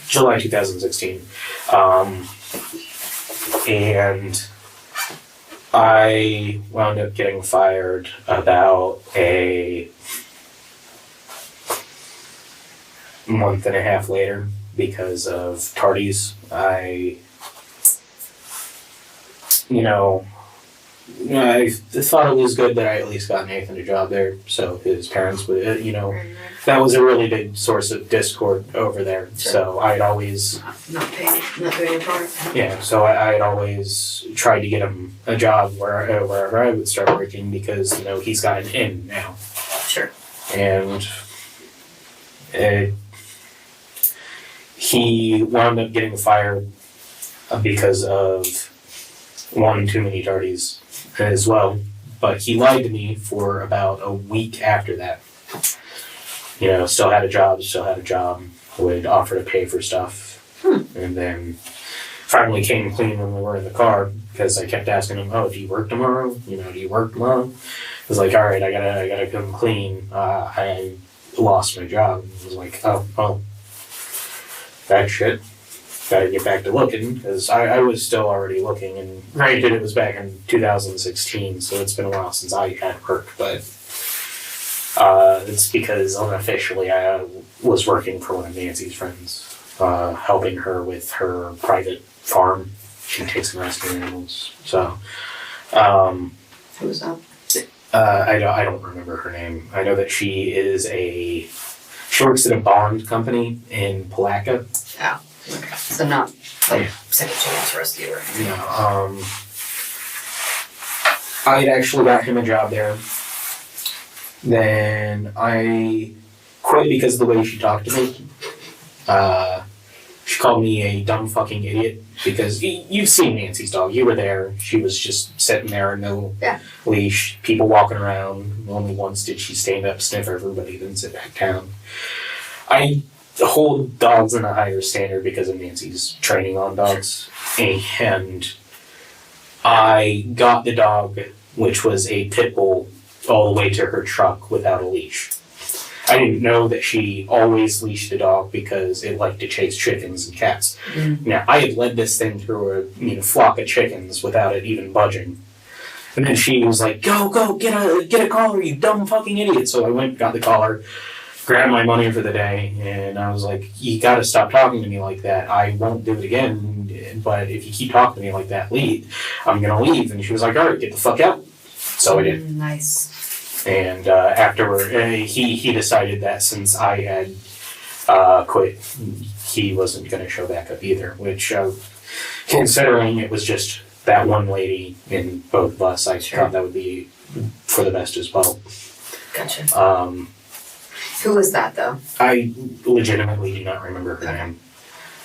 2016. And I wound up getting fired about a month and a half later because of tardies. I thought it was good that I at least got Nathan a job there, so his parents would, that was a really big source of discord over there. Sure. So I'd always, Not doing your part. yeah, so I'd always tried to get him a job wherever I would start working because, he's got an in now. Sure. And he wound up getting fired because of one too many tardies as well, but he lied to me for about a week after that. Still had a job, would offer to pay for stuff, and then finally came clean when we were in the car because I kept asking him, oh, do you work tomorrow? Do you work tomorrow? I was like, all right, I gotta come clean. I lost my job. And I was like, oh, that shit. Gotta get back to looking, because I was still already looking, and granted it was back in 2016, so it's been a while since I had work, but it's because unofficially I was working for one of Nancy's friends, helping her with her private farm. She takes and rescue animals, so. Who was that? I don't remember her name. I know that she is a She works at a bond company in Palatka. Oh, okay. So not like second chance rescue or anything. No, I had actually got him a job there. Then I quit because of the way she talked to me. She called me a dumb fucking idiot because you've seen Nancy's dog. You were there. She was just sitting there, no leash, people walking around. Only once did she stand up, sniff everybody, then sit back down. I hold dogs in a higher standard because of Nancy's training on dogs. And I got the dog, which was a pit bull, all the way to her truck without a leash. I didn't know that she always leashed the dog because it liked to chase chickens and cats. Now, I had led this thing through a flock of chickens without it even budging. And then she was like, go, get a collar, you dumb fucking idiot. So I went, got the collar, grabbed my money for the day, and I was like, you gotta stop talking to me like that. I won't do it again, but if you keep talking to me like that, I'm gonna leave. And she was like, all right, get the fuck out. So I did. Nice. And afterward, he decided that since I had quit, he wasn't going to show back up either, which, considering it was just that one lady in both of us, I thought that would be for the best as well. Gotcha. Who was that, though? I legitimately do not remember her name.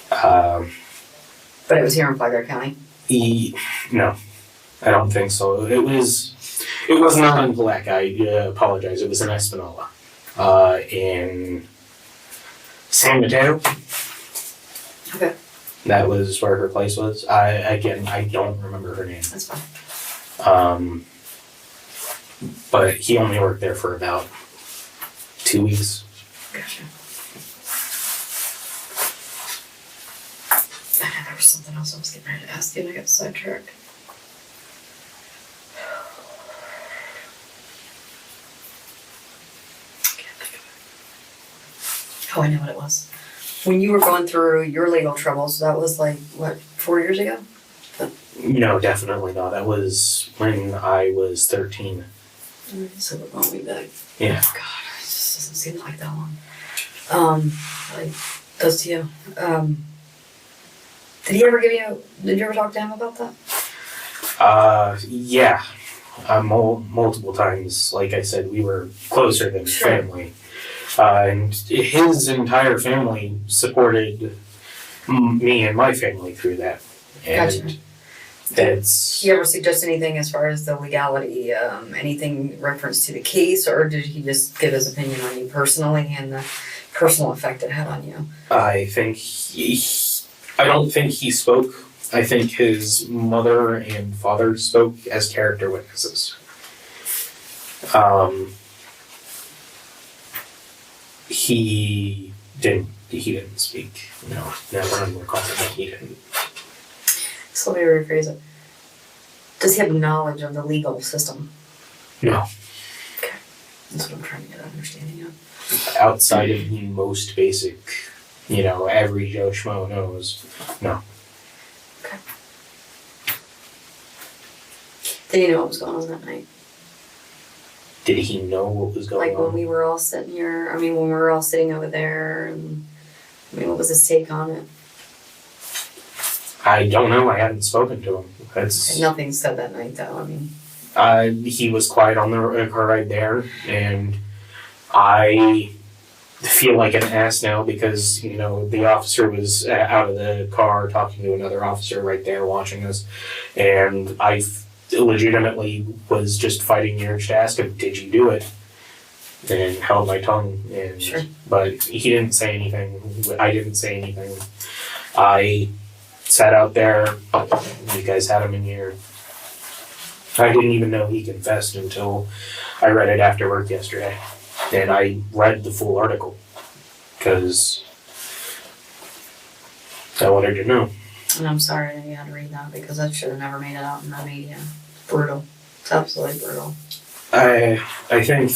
But it was here in Flagler County? No, I don't think so. It was not in Black. I apologize. It was in Espanola. In San Mateo. Okay. That was where her place was. I don't remember her name. That's fine. But he only worked there for about 2 weeks. Gotcha. There was something else I was getting ready to ask you and I got sidetracked. Oh, I know what it was. When you were going through your legal troubles, that was like, what, 4 years ago? No, definitely not. That was when I was 13. So we're going way back. Yeah. God, it just doesn't seem like that long. Like, does to you. Did you ever talk to him about that? Yeah. Multiple times. Like I said, we were closer than family. And his entire family supported me and my family through that. And Gotcha. that's... Did he ever suggest anything as far as the legality, anything reference to the case, or did he just give his opinion on you personally and the personal effect it had on you? I don't think he spoke. I think his mother and father spoke as character witnesses. He didn't speak. No, never I'm recalling that he didn't. So let me rephrase it. Does he have knowledge of the legal system? No. Okay. That's what I'm trying to get an understanding of. Outside of the most basic, every Joe Schmo knows. No. Okay. Did he know what was going on that night? Did he know what was going Like on? when we were all sitting here, when we were all sitting over there, and what was his take on it? I don't know. I hadn't spoken to him. Okay, nothing said that night, though. He was quiet on the car ride there, and I feel like an ass now because, the officer was out of the car talking to another officer right there watching us, and I legitimately was just fighting the urge to ask him, did you do it? And held my tongue, but he didn't say anything. I didn't say anything. I sat out there. You guys had him in here. I didn't even know he confessed until I read it after work yesterday. And I read the full article because I wanted to know. And I'm sorry that you had to read that because that should have never made it out in the media. Brutal. It's absolutely brutal. I think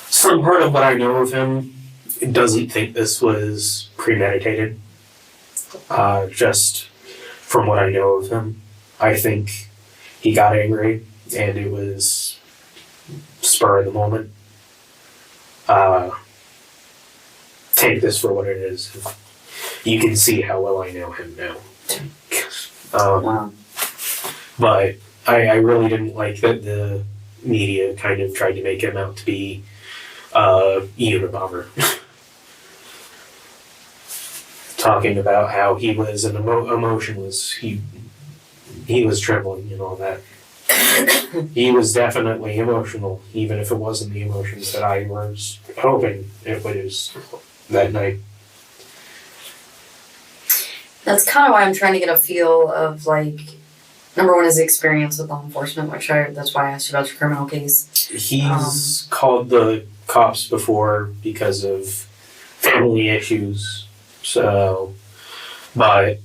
some part of what I know of him doesn't think this was premeditated. Just from what I know of him, I think he got angry and it was spur of the moment. take this for what it is. You can see how well I know him now. Wow. But I really didn't like that the media kind of tried to make him out to be a Unabomber. Talking about how he was an emotionless. He was trembling and all that. He was definitely emotional, even if it wasn't the emotions that I was hoping it was that night. That's kind of why I'm trying to get a feel of, like, number one is experience with law enforcement, that's why I asked you about your criminal case. He's called the cops before because of family issues, so, but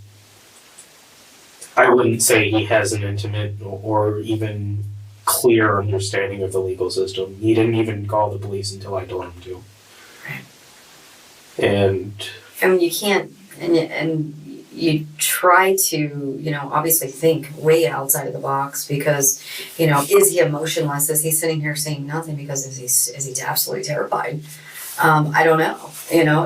I wouldn't say he has an intimate or even clear understanding of the legal system. He didn't even call the police until I told him to. Right. And I mean, you can't, and you try to, obviously think way outside of the box because, is he emotionless? Is he sitting here saying nothing because is he absolutely terrified? I don't know.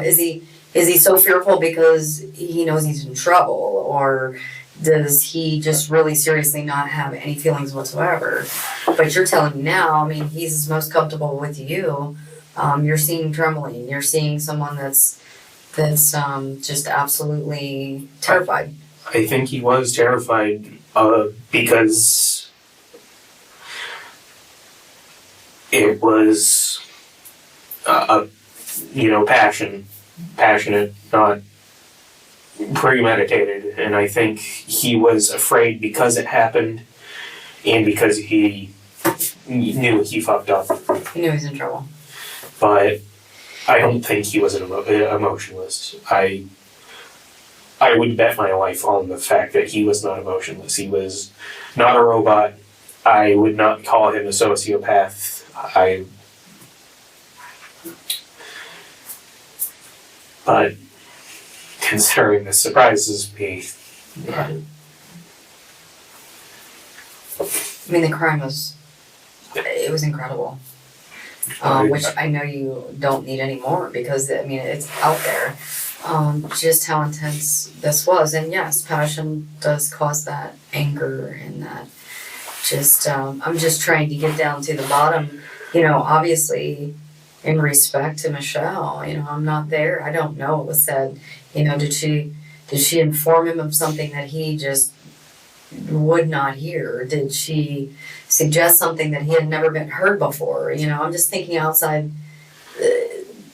Is he so fearful because he knows he's in trouble, or does he just really seriously not have any feelings whatsoever? But you're telling me now, I mean, he's most comfortable with you. You're seeing trembling. You're seeing someone that's just absolutely terrified. I think he was terrified because it was passionate, not premeditated, and I think he was afraid because it happened and because he knew he fucked up. He knew he was in trouble. But I don't think he was an emotionless. I would bet my life on the fact that he was not emotionless. He was not a robot. I would not call him a sociopath. But considering this surprises me. Yeah. I mean, the crime was incredible. Which I know you don't need anymore because, I mean, it's out there. Just how intense this was. And yes, passion does cause that anger and that just, I'm just trying to get down to the bottom, obviously in respect to Michelle, I'm not there. I don't know what was said. Did she inform him of something that he just would not hear? Did she suggest something that he had never been heard before? I'm just thinking outside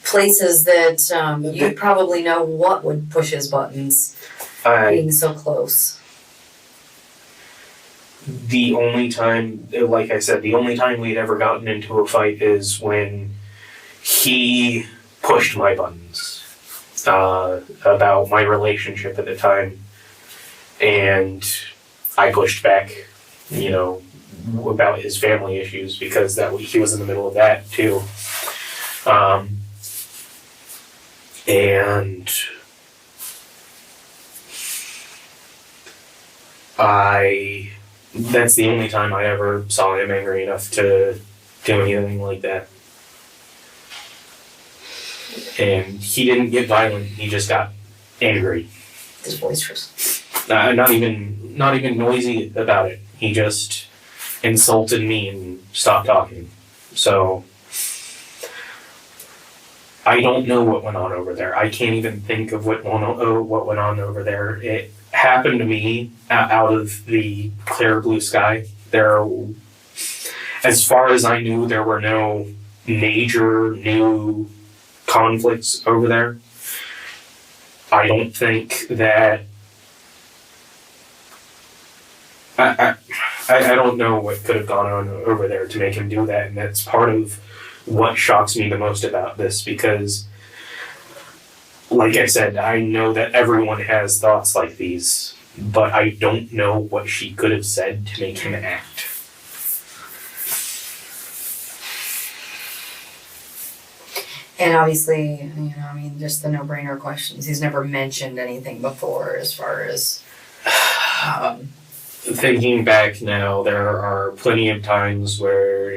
places that you probably know what would push his buttons being so close. The only time, like I said, the only time we'd ever gotten into a fight is when he pushed my buttons about my relationship at the time, and I pushed back, about his family issues because he was in the middle of that too. And that's the only time I ever saw him angry enough to do anything like that. And he didn't get violent, he just got angry. His boisterous. Not even noisy about it. He just insulted me and stopped talking. So I don't know what went on over there. I can't even think of what went on over there. It happened to me out of the clear blue sky. As far as I knew, there were no major new conflicts over there. I don't think that I don't know what could have gone on over there to make him do that, and that's part of what shocks me the most about this, because like I said, I know that everyone has thoughts like these, but I don't know what she could have said to make him act. And obviously, just the no-brainer questions. He's never mentioned anything before as far as... Thinking back now, there are plenty of times where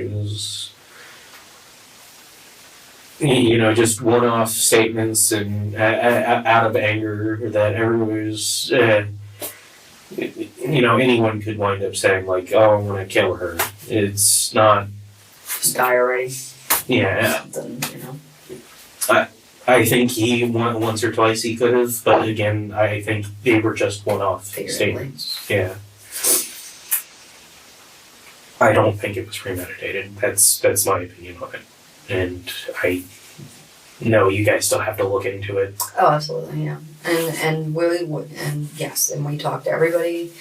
just one-off statements and out of anger that everyone was, anyone could wind up saying like, "Oh, I'm gonna kill her." It's not. Just die already. Yeah, Something. I think he once or twice he could have, but again, I think they were just one-off Figuratively. statements. Yeah. I don't think it was premeditated. That's my opinion on it, and I know you guys still have to look into it. Oh, absolutely, yeah. And yes, and we talked to everybody.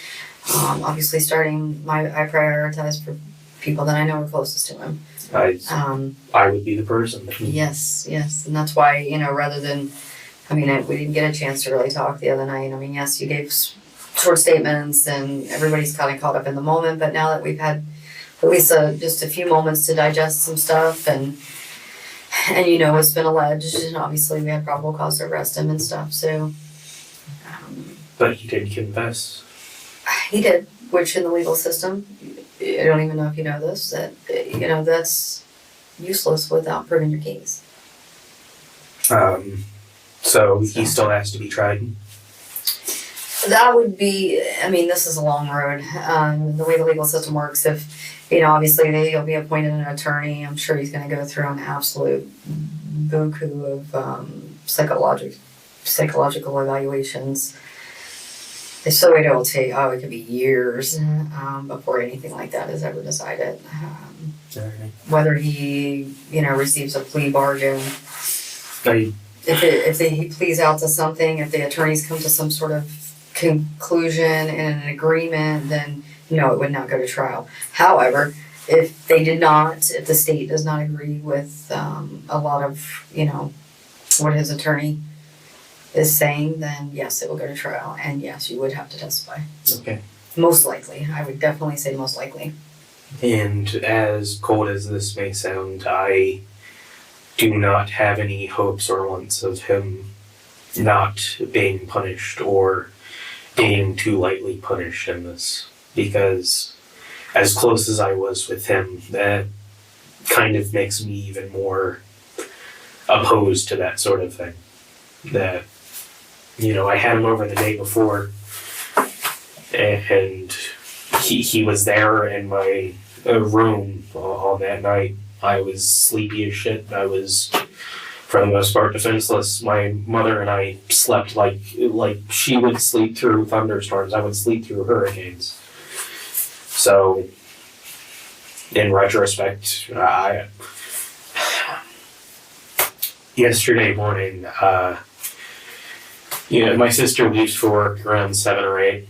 Obviously, I prioritize for people that I know are closest to him. I would be the person. Yes, and that's why, rather than, we didn't get a chance to really talk the other night. Yes, you gave short statements and everybody's kind of caught up in the moment, but now that we've had at least just a few moments to digest some stuff and it's been alleged, and obviously we had probable cause to arrest him and stuff, so. But he did confess. He did, which in the legal system, I don't even know if you know this, that, that's useless without proving your case. So he still has to be tried. That would be, this is a long road. The way the legal system works, if, obviously he'll be appointed an attorney, I'm sure he's going to go through an absolute buku of psychological evaluations. So it'll take, it could be years before anything like that is ever decided. Whether he, receives a plea bargain, if he pleads out to something, if the attorneys come to some sort of conclusion and an agreement, then no, it would not go to trial. However, if the state does not agree with a lot of, what his attorney is saying, then yes, it will go to trial, and yes, you would have to testify. Okay. Most likely. I would definitely say most likely. And as cold as this may sound, I do not have any hopes or wants of him not being punished or being too lightly punished in this, because as close as I was with him, that kind of makes me even more opposed to that sort of thing. That, I had him over the day before, and he was there in my room on that night. I was sleepy as shit. I was, for the most part, defenseless. My mother and I slept like she would sleep through thunderstorms. I would sleep through hurricanes. So, in retrospect, yesterday morning, my sister leaves for work around 7 or 8.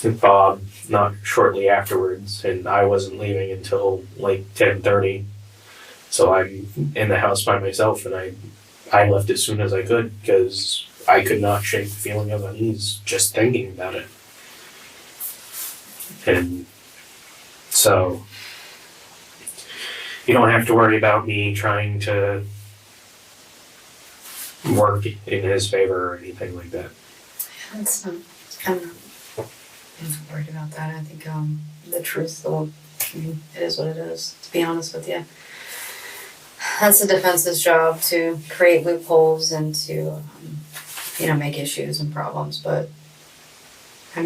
And Bob not shortly afterwards, and I wasn't leaving until like 10:30. So I'm in the house by myself, and I left as soon as I could because I could not shake the feeling of unease just thinking about it. And so you don't have to worry about me trying to work in his favor or anything like that. I'm not worried about that. I think the truth, it is what it is, to be honest with you. That's the defense's job, to create loopholes and to, make issues and problems. But, at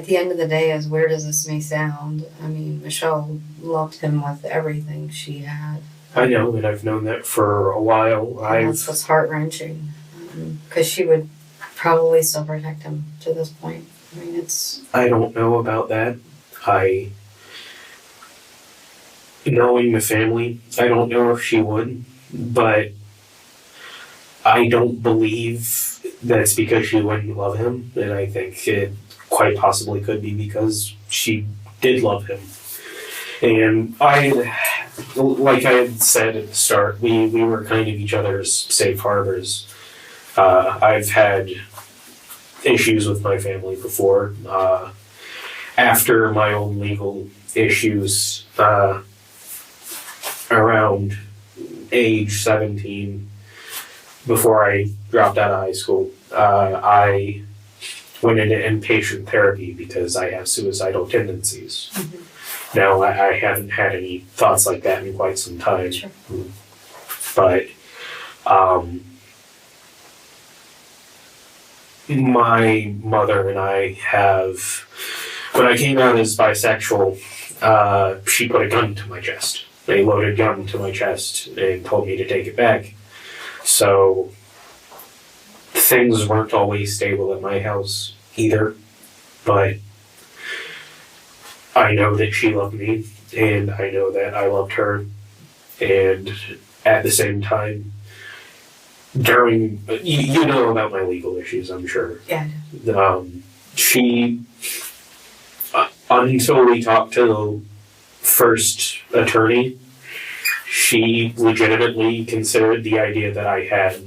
the end of the day, as weird as this may sound, Michelle loved him with everything she had. I know, and I've known that for a while. That's what's heart-wrenching, because she would probably still protect him to this point. I don't know about that. Knowing the family, I don't know if she would, but I don't believe that's because she wouldn't love him, and I think it quite possibly could be because she did love him. And like I had said at the start, we were kind of each other's safe harbors. I've had issues with my family before. After my own legal issues, around age 17, before I dropped out of high school, I went into inpatient therapy because I have suicidal tendencies. Mm-hmm. Now, I haven't had any thoughts like that in quite some time. Sure. But My mother and I have, when I came out as bisexual, she put a gun to my chest. A loaded gun to my chest and told me to take it back. So things weren't always stable at my house either, but I know that she loved me, and I know that I loved her, and at the same time, during, you know about my legal issues, I'm sure. Yeah. She, until we talked to the first attorney, she legitimately considered the idea that I had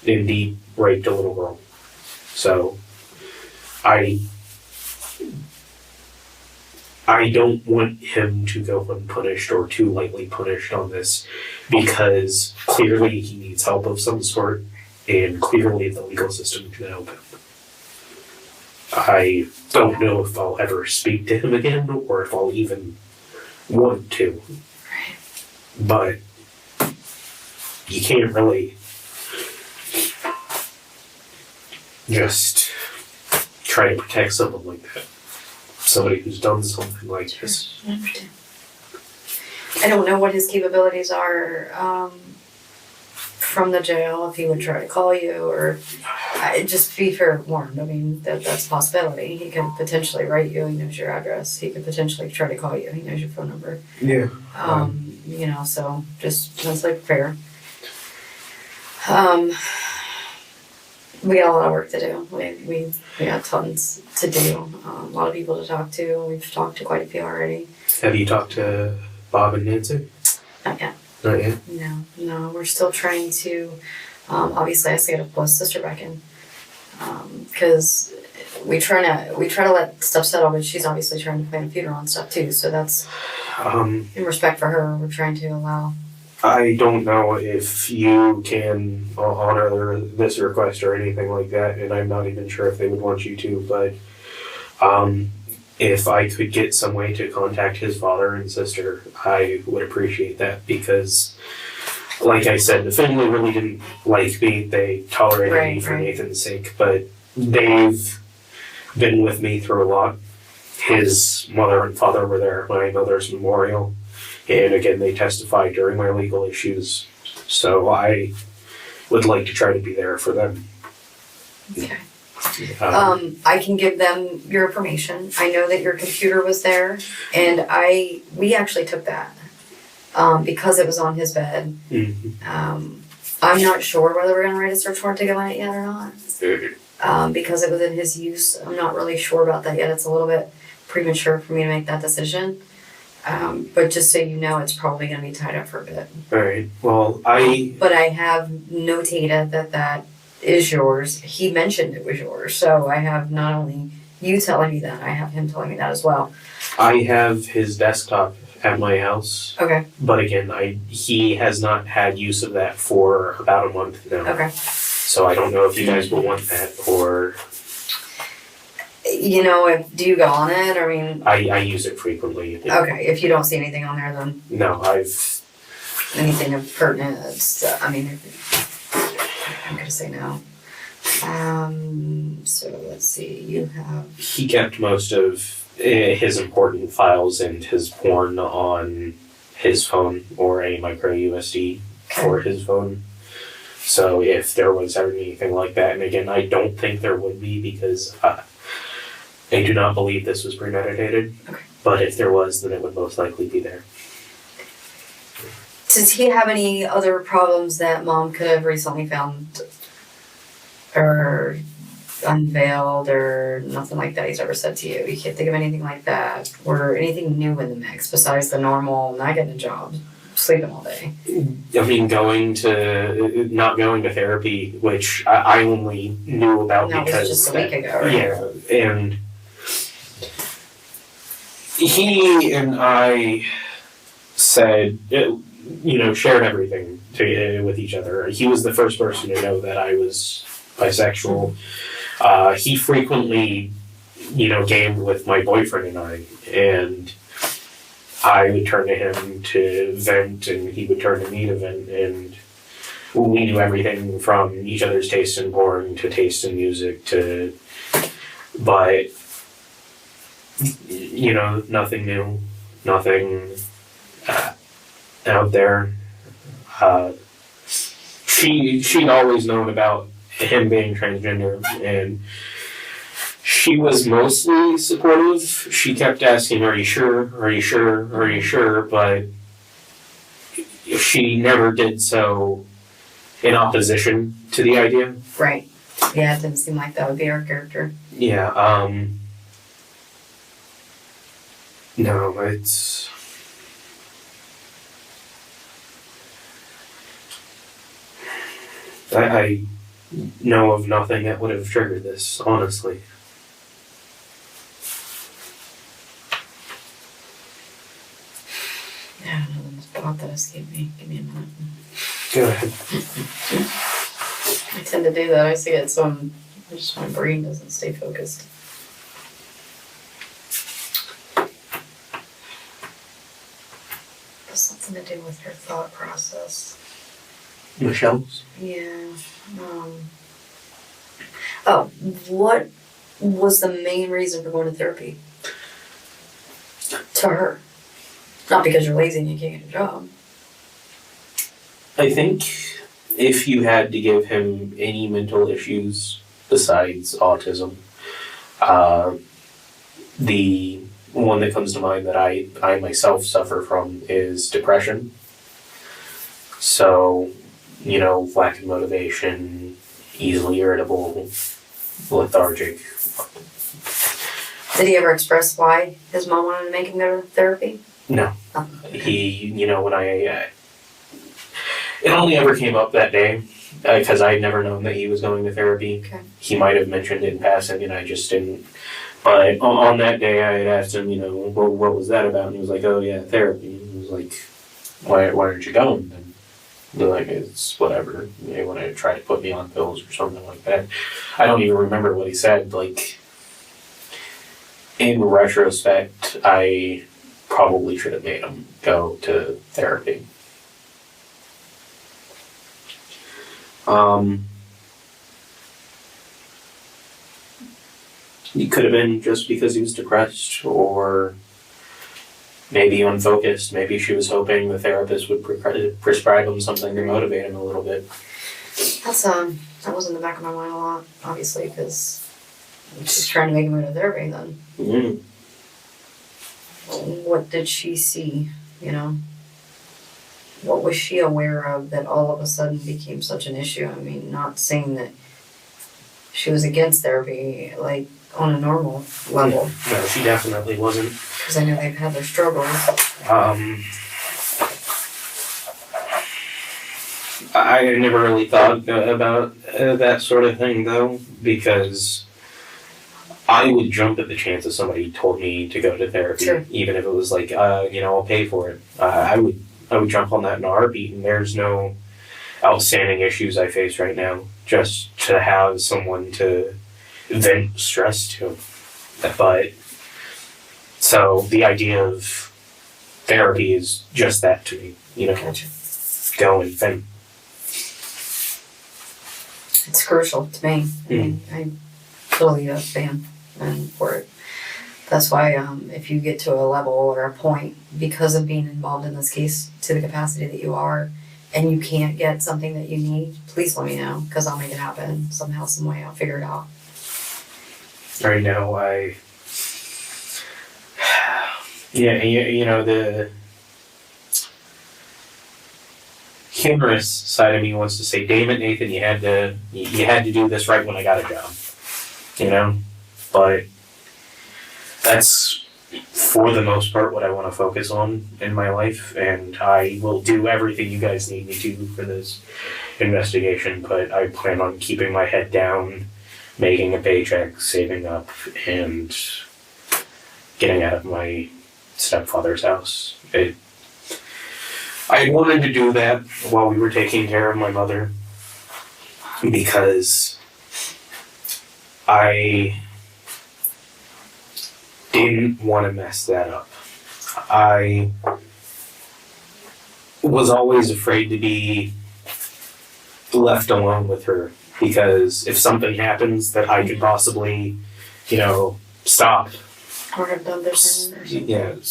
indeed raped a little girl. So, I don't want him to go unpunished or too lightly punished on this, because clearly he needs help of some sort, and clearly the legal system can help him. I don't know if I'll ever speak to him again, or if I'll even want to. But you can't really just try to protect someone like that. Somebody who's done something like this. I don't know what his capabilities are from the jail, if he would try to call you, or just be fair warned. I mean, that's a possibility. He could potentially write you, he knows your address. He could potentially try to call you, he knows your phone number. Yeah. You know, so just, that's like fair. We got a lot of work to do. We got tons to do. A lot of people to talk to. We've talked to quite a few already. Have you talked to Bob and Nancy? Not yet. Not yet. No. We're still trying to. Obviously, I have to get a close sister back in, because we try to let stuff settle, but she's obviously trying to plan a funeral and stuff too. So that's in respect for her. We're trying to allow. I don't know if you can honor this request or anything like that, and I'm not even sure if they would want you to, but if I could get some way to contact his father and sister, I would appreciate that, because, like I said, the family really didn't like me. They tolerated me for Nathan's sake, but they've been with me through a lot. His mother and father were there at my mother's memorial. And again, they testified during my legal issues, so I would like to try to be there for them. Okay. I can give them your information. I know that your computer was there, and we actually took that because it was on his bed. Mm-hmm. I'm not sure whether we're gonna write a search warrant to go on it yet or not. Because it was in his use, I'm not really sure about that yet. It's a little bit premature for me to make that decision. But just so you know, it's probably going to be tied up for a bit. Alright, well, But I have notated that is yours. He mentioned it was yours. So I have not only you telling me that, I have him telling me that as well. I have his desktop at my house. Okay. But again, he has not had use of that for about a month now. Okay. So I don't know if you guys will want that, or... You know, do you go on it? I mean... I use it frequently. Okay, if you don't see anything on there, then... No, Anything of pertinent, I'm gonna say no. So let's see, you have... He kept most of his important files and his porn on his phone, or a micro USB for his phone. So if there was ever anything like that, and again, I don't think there would be, because I do not believe this was premeditated. Okay. But if there was, then it would most likely be there. Does he have any other problems that Mom could have recently found or unveiled, or nothing like that he's ever said to you? You can't think of anything like that, or anything new in the mix besides the normal not getting a job, sleeping all day? I mean, not going to therapy, which I only knew about that because... was just a week ago, right? Yeah, and he and I said, shared everything with each other. He was the first person to know that I was bisexual. He frequently, gamed with my boyfriend and I, and I would turn to him to vent, and he would turn to me to vent, and we knew everything from each other's taste in porn to taste in music but, you know, nothing new, nothing out there. She'd always known about him being transgender, and she was mostly supportive. She kept asking, "Are you sure? Are you sure? Are you sure?" But she never did so in opposition to the idea. Right. Yeah, it didn't seem like that would be our character. Yeah, no, it's... I know of nothing that would have triggered this, honestly. Yeah, I don't know, this thought that escaped me. Give me a minute. Go ahead. I tend to do that. I see it, so my brain doesn't stay focused. Has something to do with her thought process. Michelle's? Yeah. Oh, what was the main reason for going to therapy? To her. Not because you're lazy and you can't get a job. I think if you had to give him any mental issues besides autism, the one that comes to mind that I myself suffer from is depression. So, you know, lack of motivation, easily irritable, lethargic. Did he ever express why his mom wanted to make him go to therapy? No. Oh, okay. He, you know, when it only ever came up that day because I'd never known that he was going to therapy. Okay. He might have mentioned it in passing and I just didn't. But on that day I had asked him, you know, well, what was that about? And he was like, oh yeah, therapy. And he was like, why aren't you going? And they're like, it's whatever. They want to try to put me on pills or something like that. I don't even remember what he said. Like, in retrospect, I probably should have made him go to therapy. It could have been just because he was depressed, or maybe unfocused. Maybe she was hoping the therapist would prescribe him something to motivate him a little bit. That was in the back of my mind a lot, obviously, because she's trying to make him go to therapy then. Mm. What did she see, you know? What was she aware of that all of a sudden became such an issue? I mean, not saying that she was against therapy, like, on a normal level. No, she definitely wasn't. Because I know they've had their struggles. I never really thought about that sort of thing, though, because I would jump at the chance if somebody told me to go to therapy, Sure. even if it was like, you know, I'll pay for it. I would jump on that in a heartbeat, and there's no outstanding issues I face right now. Just to have someone to vent stress to. But, so the idea of therapy is just that to me, you know, Gotcha. go and vent. It's crucial to me. I mean, I'm totally a fan for it. That's why if you get to a level or a point, because of being involved in this case to the capacity that you are, and you can't get something that you need, please let me know, because I'll make it happen somehow, some way. I'll figure it out. Right now, you know, the humorous side of me wants to say, damn it, Nathan, you had to do this right when I got a job, you know, but that's for the most part what I want to focus on in my life, and I will do everything you guys need me to for this investigation, but I plan on keeping my head down, making a paycheck, saving up, and getting out of my stepfather's house. I wanted to do that while we were taking care of my mother because I didn't want to mess that up. I was always afraid to be left alone with her, because if something happens that I could possibly, stop. Or have done different or something.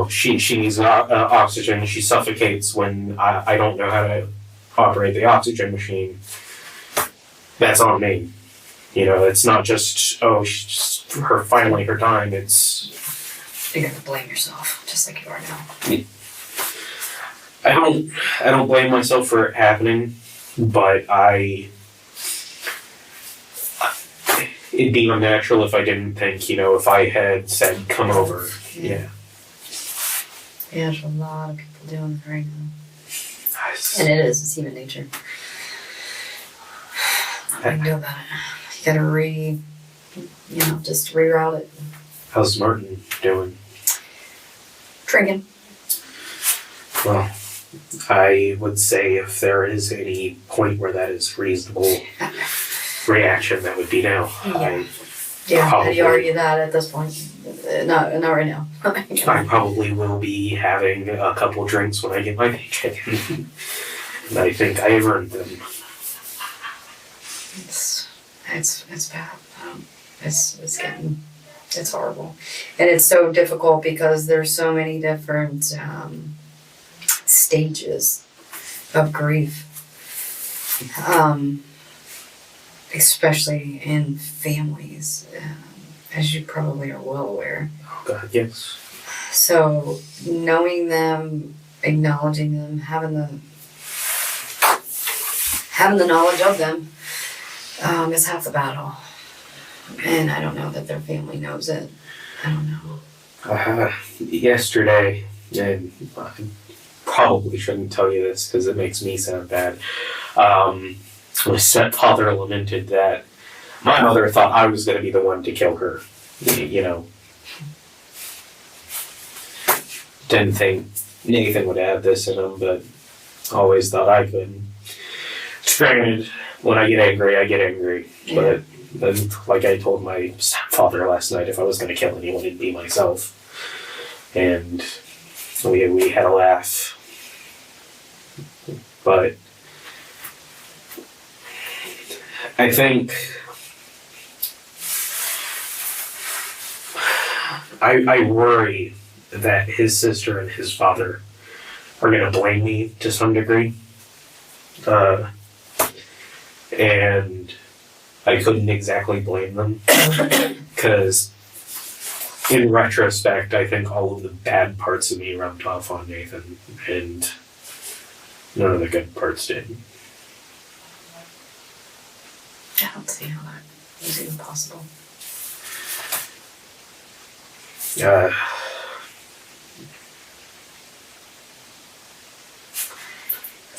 She needs oxygen. She suffocates when I don't know how to operate the oxygen machine. That's on me. It's not just her finally her time. It's You're gonna blame yourself, just like you are now. I don't blame myself for it happening, but it'd be unnatural if I didn't think, if I had said, come over. Yeah. Yeah, there's a lot of people doing it right now. And it's human nature. Nothing you can do about it. You gotta just reroute it. How's Martin doing? Drinking. Well, I would say if there is any point where that is reasonable reaction, that would be now. Yeah, how do you argue that at this point? Not right now. I probably will be having a couple drinks when I get my paycheck. And I think I have earned them. It's bad. It's horrible. And it's so difficult because there's so many different stages of grief. Especially in families, as you probably are well aware. Oh God, yes. So knowing them, acknowledging them, having the knowledge of them is half the battle. And I don't know that their family knows it. I don't know. Yesterday, and I probably shouldn't tell you this because it makes me sound bad. My stepfather lamented that my mother thought I was going to be the one to kill her. Didn't think Nathan would add this in him, but always thought I could. Granted, when I get angry. Yeah. But like I told my stepfather last night, if I was going to kill anyone, it'd be myself. And we had a laugh. But I think I worry that his sister and his father are going to blame me to some degree. And I couldn't exactly blame them because in retrospect, I think all of the bad parts of me rubbed off on Nathan and none of the good parts did. I don't see how that is even possible.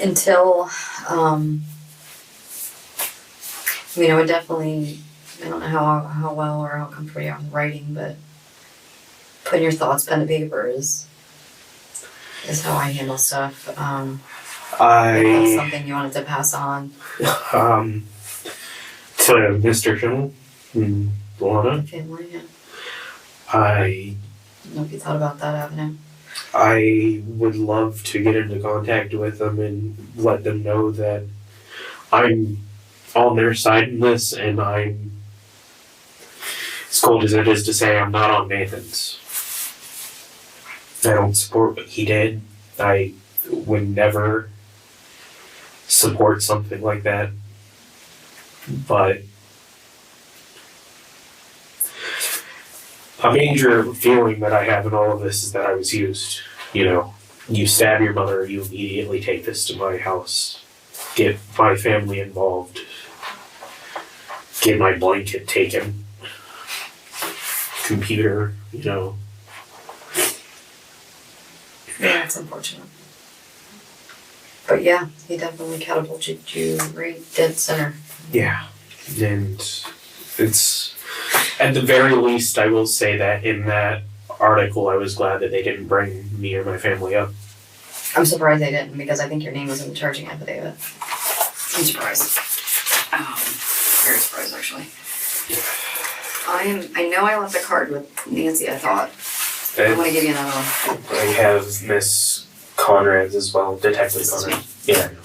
Until, I would definitely, I don't know how well or how comfortable you are with writing, but putting your thoughts pen to paper is how I handle stuff. If that's something you wanted to pass on. To Mr. Schimmel and Luana, Family, yeah. I don't know if you thought about that avenue. I would love to get into contact with them and let them know that I'm on their side in this, and I'm, as cold as it is to say, I'm not on Nathan's. I don't support what he did. I would never support something like that. But a major feeling that I have in all of this is that I was used. You stab your mother, you immediately take this to my house, get my family involved, get my blanket taken, computer, Yeah, it's unfortunate. But yeah, he definitely catapulted you right dead center. Yeah, and it's, at the very least, I will say that in that article, I was glad that they didn't bring me or my family up. I'm surprised they didn't, because I think your name was in the charging affidavit. I'm surprised. Very surprised, actually. I know I left a card with Nancy, I thought. I want to give you another one. I have Miss Conrad's as well, Detective This is Conrad. me. Yeah, I know.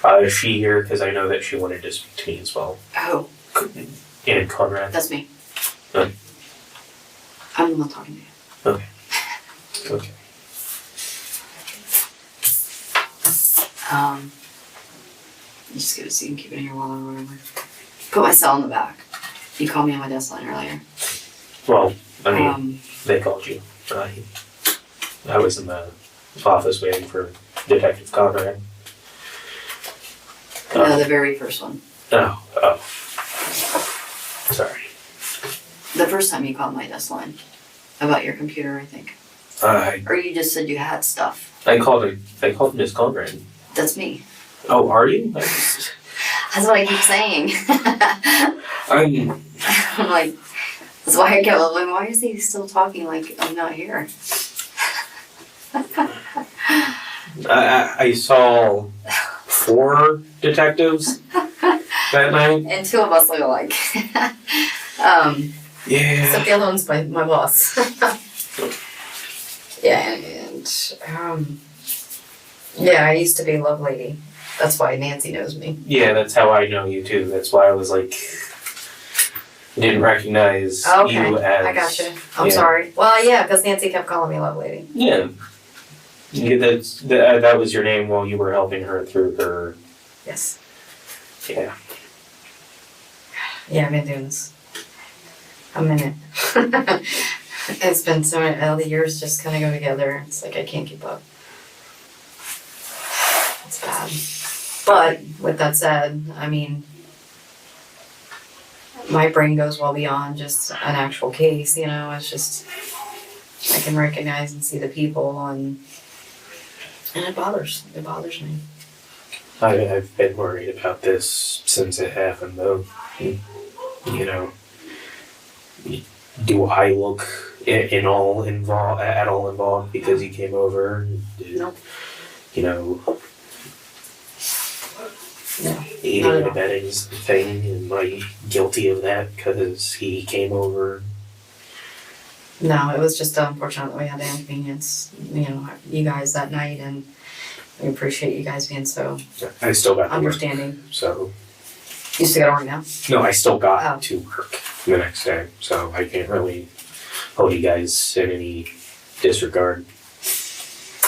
Is she here? Because I know that she wanted to speak to me as well. Oh, And Conrad. that's me. Oh. I'm the one talking to you. Okay. You just get a seat and keep it in here while I'm running. Put my cell in the back. You called me on my desk line earlier. Well, I mean, they called you. I was in the office waiting for Detective Conrad. No, the very first one. Oh. Sorry. The first time you called my desk line. About your computer, I think. Or you just said you had stuff. I called Miss Conrad. That's me. Oh, are you? That's what I keep saying. I'm like, that's why I kept like, why is he still talking like I'm not here? I saw 4 detectives that night. And 2 of us look alike. Yeah. Except the other one's my boss. Yeah, and yeah, I used to be Love Lady. That's why Nancy knows me. Yeah, that's how I know you too. That's why I was like, didn't recognize Okay, you as. I gotcha. I'm yeah. sorry. Well, yeah, because Nancy kept calling me Love Lady. Yeah. Yeah, that was your name while you were helping her through her. Yes. Yeah. Yeah, I've been doing this a minute. It's been so many, all the years just kind of go together. It's like I can't keep up. It's bad. But with that said, I mean, my brain goes well beyond just an actual case, you know, it's just, I can recognize and see the people and it bothers me. I've been worried about this since it happened, though. You know, do I look at all involved because he came over? And did, Nope. You know, No. aiding Not at and all. abetting is the thing. Am I guilty of that because he came over? No, it was just unfortunate that we had to inconvenience, you know, you guys that night, and we appreciate you guys being so I still got to work, understanding. so. You still gotta work now? No, I still got Oh. to work the next day, so I can't really hold you guys in any disregard.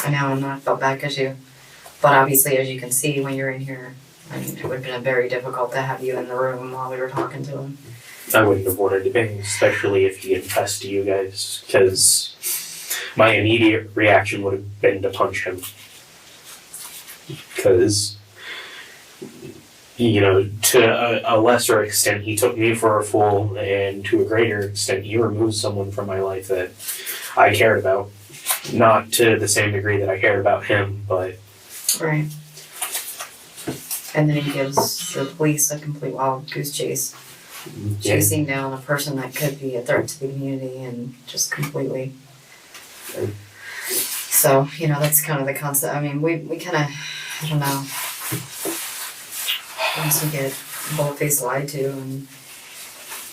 I know, and I felt bad because but obviously, as you can see when you're in here, I mean, it would have been very difficult to have you in the room while we were talking to him. I wouldn't have wanted to be, especially if he confessed to you guys, because my immediate reaction would have been to punch him. Because, you know, to a lesser extent, he took me for a fool, and to a greater extent, he removed someone from my life that I cared about. Not to the same degree that I cared about him, but... Right. And then he gives the police a complete wild goose chase, yeah. chasing down a person that could be a threat to the community and just completely. So, you know, that's kind of the concept. I mean, we kind of, I don't know. Once you get bold-faced lied to and,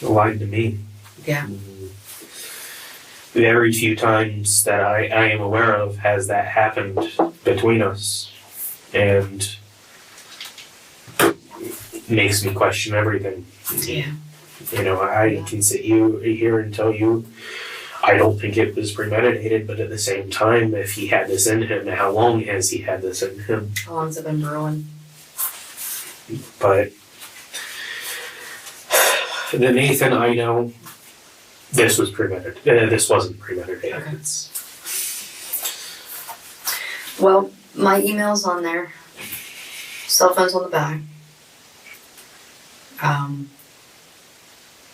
Lied to me. yeah. Very few times that I am aware of has that happened between us, and makes me question everything. Yeah. You know, I can sit here and tell you I don't think it was premeditated, but at the same time, if he had this in him, how long has he had this in him? How long's it been brewing? But the Nathan I know, this was premeditated. This wasn't premeditated. Okay. Well, my email's on there. Cell phone's on the back.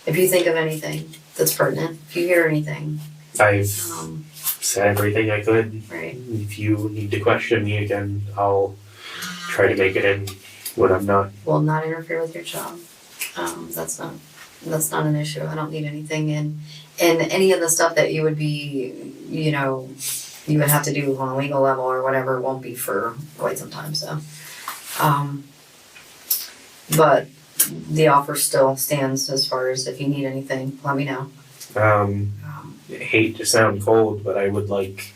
If you think of anything that's pertinent, if you hear anything, I've said everything I could. right? If you need to question me again, I'll try to make it in when I'm not. Will not interfere with your job. That's not an issue. I don't need anything and any of the stuff that you would be, you know, you would have to do on a legal level or whatever won't be for quite some time, so. But the offer still stands as far as if you need anything, let me know. Hate to sound cold, but I would like,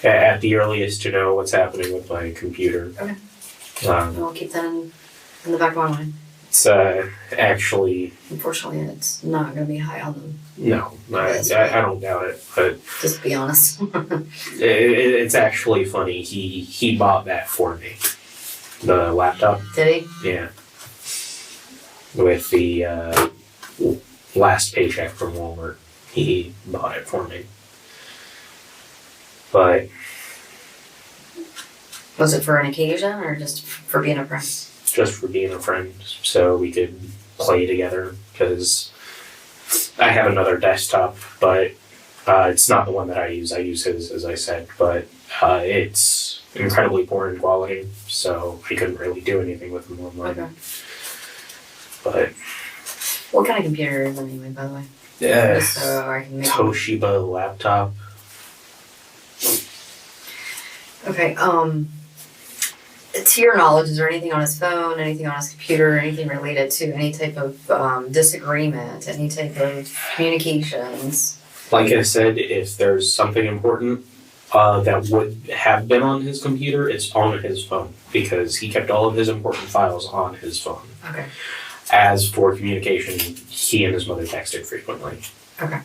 at the earliest, to know what's happening with my computer. Okay. I'll keep that in the back of my mind. It's actually, Unfortunately, it's not going to be high on them. no, I don't doubt it, but Just be honest. it's actually funny. He bought that for me, the laptop. Did he? Yeah, with the last paycheck from Walmart, he bought it for me. But Was it for an occasion or just for being a friend? just for being a friend, so we could play together. Because I have another desktop, but it's not the one that I use. I use his, as I said, but it's incredibly poor in quality, so I couldn't really do anything with him online. Okay. But What kind of computer is it anyway, by the way? yeah, Just so I can make Toshiba laptop. Okay, to your knowledge, is there anything on his phone, anything on his computer, anything related to any type of disagreement, any type of communications? Like I said, if there's something important that would have been on his computer, it's on his phone because he kept all of his important files on his phone. Okay. As for communication, he and his mother texted frequently. Okay.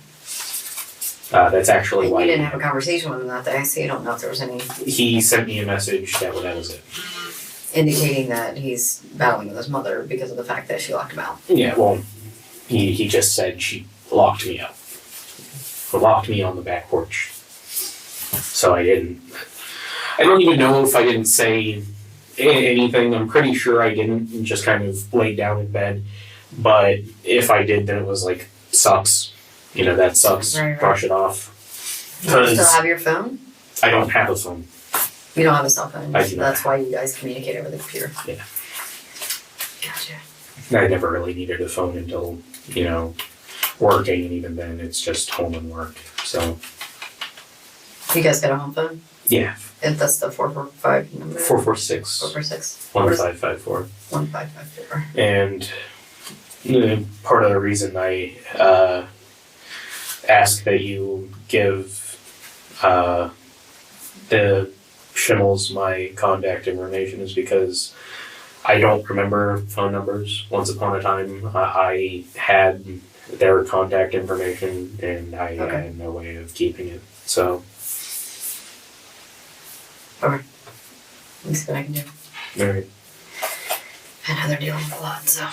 That's actually And why you didn't have a conversation with him that day, so you don't know if there was any he sent me a message that was it. indicating that he's battling with his mother because of the fact that she locked him out. Yeah, well, he just said she locked me up. Locked me on the back porch. So I don't even know if I didn't say anything. I'm pretty sure I didn't, and just kind of laid down in bed. But if I did, then it was like, sucks. You know, that sucks. Right. Brush it off. Do you still Because have your phone? I don't have a phone. You don't have a cell phone. I do not. That's why you guys communicate over the computer. Yeah. Gotcha. I never really needed a phone until, working, and even then it's just home and work. So, You guys got a home phone? yeah, And that's the 445 number? 446 446 1554. 1554. And part of the reason I ask that you give the Schimmels my contact information is because I don't remember phone numbers. Once upon a time, I had their contact information and I had no way of keeping it. So, Let me see what I can do. alright. I know they're dealing with a lot, so.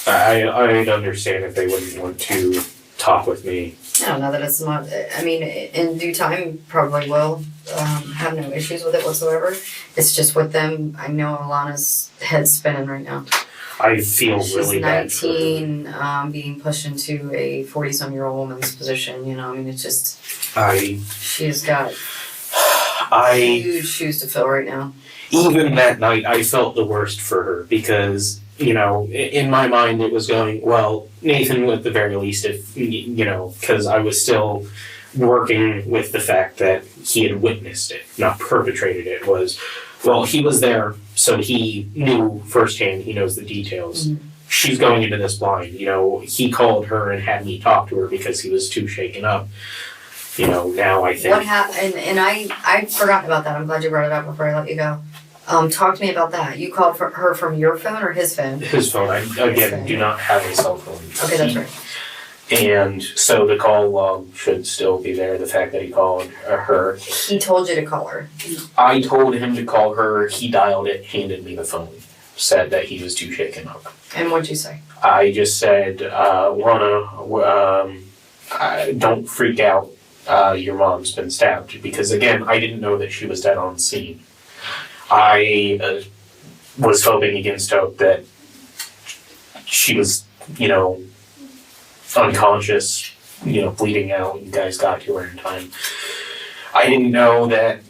I'd understand if they wouldn't want to talk with me. I don't know that it's not, I mean, in due time, probably will have no issues with it whatsoever. It's just with them, I know Alana's head's spinning right now. I feel really She's bad for her. 19, being pushed into a 40-some-year-old woman's position, I mean, it's just, she's got huge shoes to fill right now. Even that night, I felt the worst for her because, in my mind it was going, well, Nathan, at the very least, if, because I was still working with the fact that he had witnessed it, not perpetrated it, he was there, so he knew firsthand, he knows the details. Mm-hmm. She's going into this blind, he called her and had me talk to her because he was too shaken up. Now I think... What happened, and I forgot about that, I'm glad you brought it up before I let you go. Talk to me about that. You called for her from your phone or his phone? His phone. I, again, do not have a cell phone. Okay, that's right. And so the call log should still be there, the fact that he called her. He told you to call her. I told him to call her, he dialed it, handed me the phone, said that he was too shaken up. And what'd you say? I just said, don't freak out, your mom's been stabbed. Because again, I didn't know that she was dead on scene. I was hoping against hope that she was, unconscious, bleeding out, you guys got to her in time. I didn't know that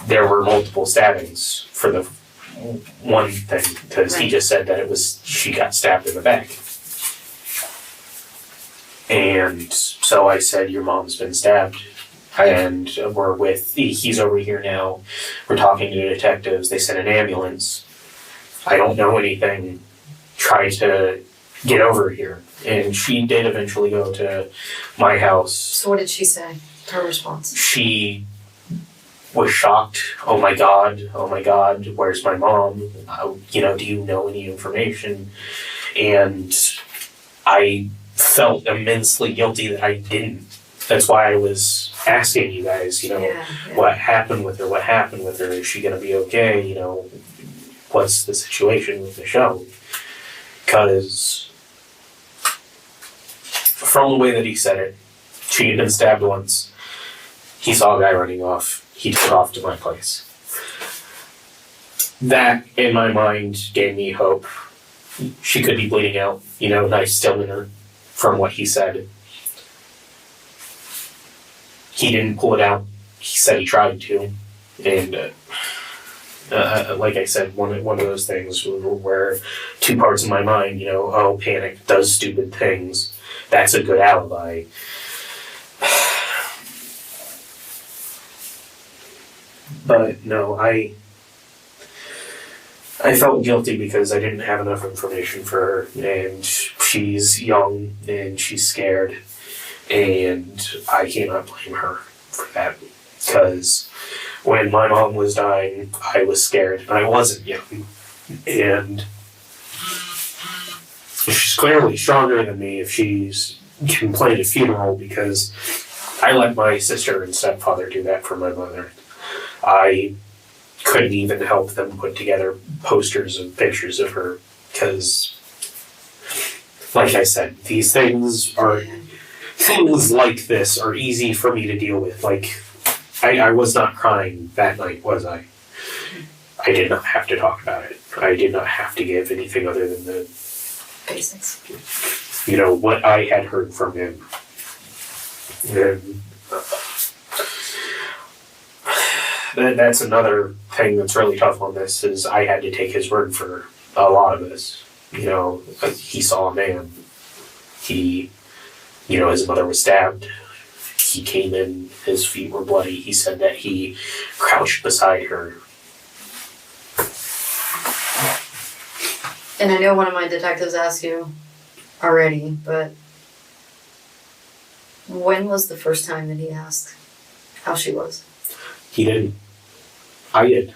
there were multiple stabbings for the one thing, because he just said that she got stabbed in the back. And so I said, your mom's been stabbed. And he's over here now, we're talking to the detectives, they sent an ambulance. I don't know anything, try to get over here. And she did eventually go to my house. So what did she say? Her response? She was shocked. Oh my God, where's my mom? You know, do you know any information? And I felt immensely guilty that I didn't. That's why I was asking you guys, you know, what happened with her? What happened with her? Is she gonna be okay? You know, what's the situation with Michelle? Because from the way that he said it, she had been stabbed once. He saw a guy running off. He took off to my place. That, in my mind, gave me hope. She could be bleeding out, you know, knife still in her, from what he said. He didn't pull it out. He said he tried to. And like I said, one of those things where two parts of my mind, you know, oh, panic does stupid things. That's a good alibi. But no, I felt guilty because I didn't have enough information for her, and she's young and she's scared, and I cannot blame her for that. Because when my mom was dying, I was scared, and I wasn't young, and she's clearly stronger than me if she's can plan a funeral, because I let my sister and stepfather do that for my mother. I couldn't even help them put together posters and pictures of her, because, like I said, things like this are easy for me to deal with. Like, I was not crying that night, was I? I did not have to talk about it. I did not have to give anything other than the basics. You know, what I had heard from him. And that's another thing that's really tough on this, is I had to take his word for a lot of this. You know, he saw a man. He, you know, his mother was stabbed. He came in, his feet were bloody. He said that he crouched beside her. And I know one of my detectives asked you already, but when was the first time that he asked how she was? He didn't. I did.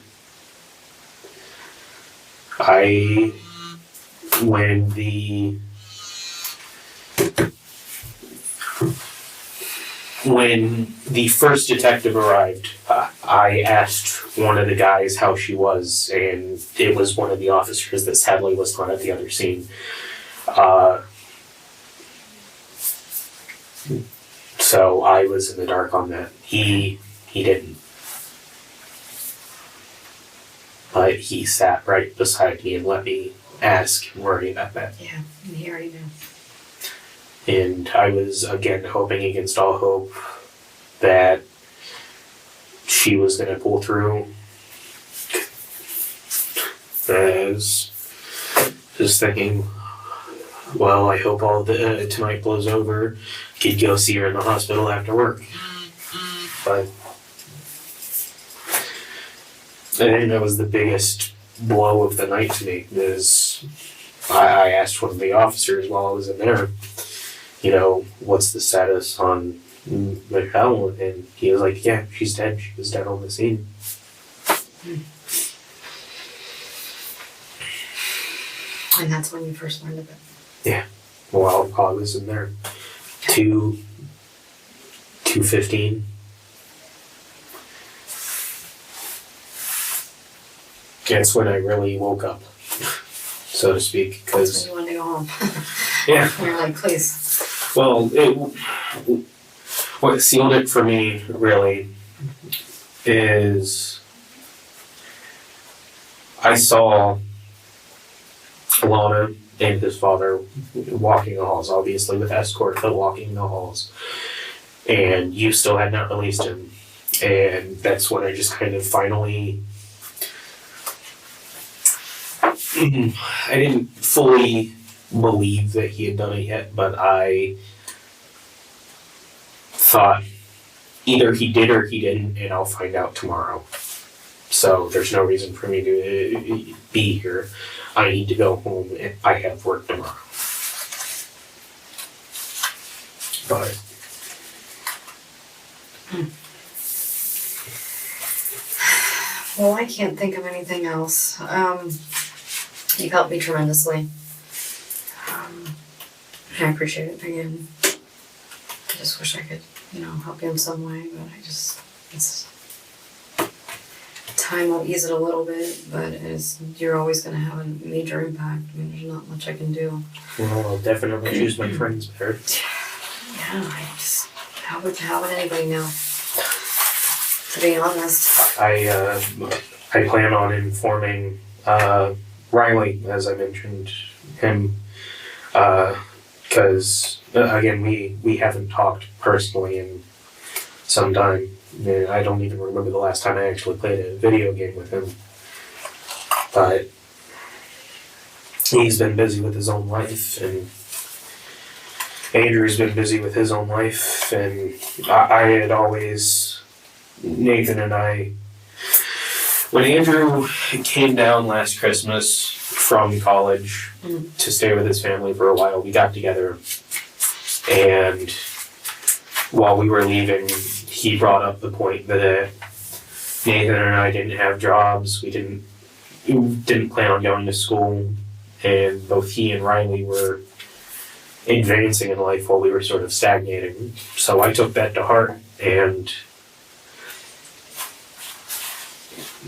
When the first detective arrived, I asked one of the guys how she was, and it was one of the officers that sadly was not at the other scene. So I was in the dark on that. He didn't. But he sat right beside me and let me ask and worry about that. Yeah, and he already knew. And I was, again, hoping against all hope that she was going to pull through. I was just thinking, well, I hope all the tonight blows over. Could go see her in the hospital after work. But I think that was the biggest blow of the night to me, is I asked one of the officers while I was in there, you know, what's the status on Michelle? And he was like, yeah, she's dead. She was dead on the scene. And that's when you first learned of it? Yeah. Well, I was in there. 2:15. That's when I really woke up, so to speak, because that's when you wanted to go home. yeah. You're like, please. Well, what sealed it for me really is I saw Alana and his father walking the halls, obviously with escort, but walking the halls, and you still had not released him, and that's when I just kind of finally. I didn't fully believe that he had done it yet, but I thought either he did or he didn't, and I'll find out tomorrow. So there's no reason for me to be here. I need to go home, and I have work tomorrow. But Well, I can't think of anything else. You've helped me tremendously. I appreciate it again. I just wish I could, help you in some way, but time will ease it a little bit, but you're always going to have a major impact. I mean, there's not much I can do. Well, I'll definitely choose my friends better. Yeah, how would anybody know? To be honest. I plan on informing Riley, as I mentioned him, because again we haven't talked personally in some time. I don't even remember the last time I actually played a video game with him. But he's been busy with his own life, and Andrew's been busy with his own life, and I had always, Nathan and I, when Andrew came down last Christmas from college to stay with his family for a while, we got together, and while we were leaving, he brought up the point that Nathan and I didn't have jobs, we didn't plan on going to school, and both he and Riley were advancing in life while we were sort of stagnating. So I took that to heart and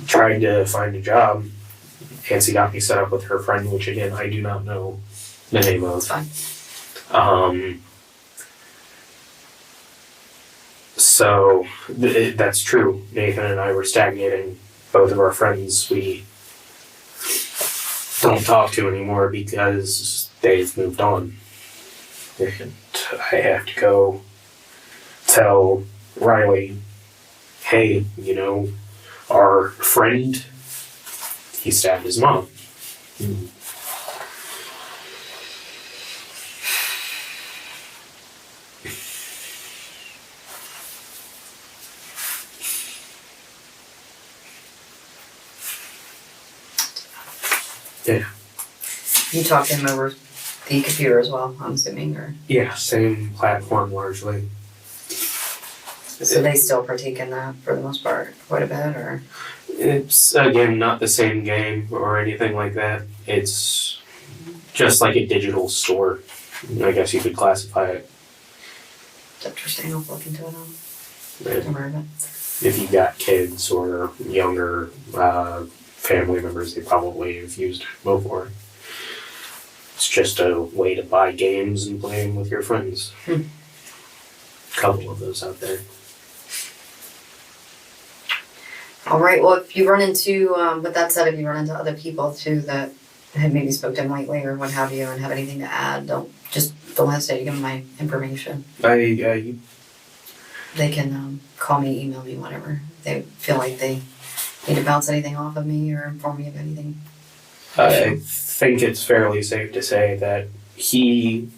tried to find a job. Nancy got me set up with her friend, which again I do not know the name of. It's fine. So that's true. Nathan and I were stagnating. Both of our friends we don't talk to anymore because they've moved on. And I have to go tell Riley, hey, our friend, he stabbed his mom. Yeah. You talked to him over the computer as well, I'm assuming, or? Yeah, same platform largely. So they still partake in that for the most part, quite a bit, or? It's, again, not the same game or anything like that. It's just like a digital store. I guess you could classify it. It's interesting, I'll look into it. Right. If you've got kids or younger family members, they probably have used it before. It's just a way to buy games and play them with your friends. A couple of those out there. All right, well, if you run into, with that said, if you run into other people too that had maybe spoke to him lately or what have you and have anything to add, don't hesitate to give them my information. They can call me, email me, whatever. If they feel like they need to bounce anything off of me or inform me of anything. I think it's fairly safe to say that he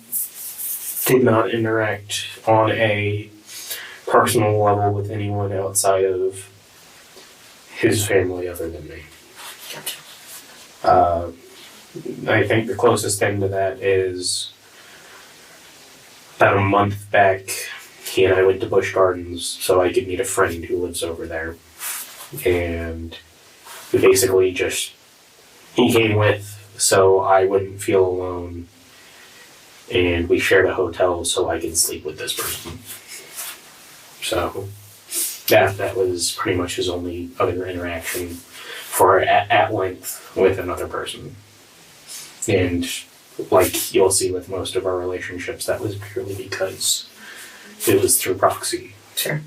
did not interact on a personal level with anyone outside of his family other than me. Gotcha. I think the closest thing to that is about a month back, he and I went to Busch Gardens so I could meet a friend who lives over there. And we basically he came with so I wouldn't feel alone. And we shared a hotel so I could sleep with this person. So that was pretty much his only other interaction for at length with another person. And like you'll see with most of our relationships, that was purely because it was through proxy. Sure.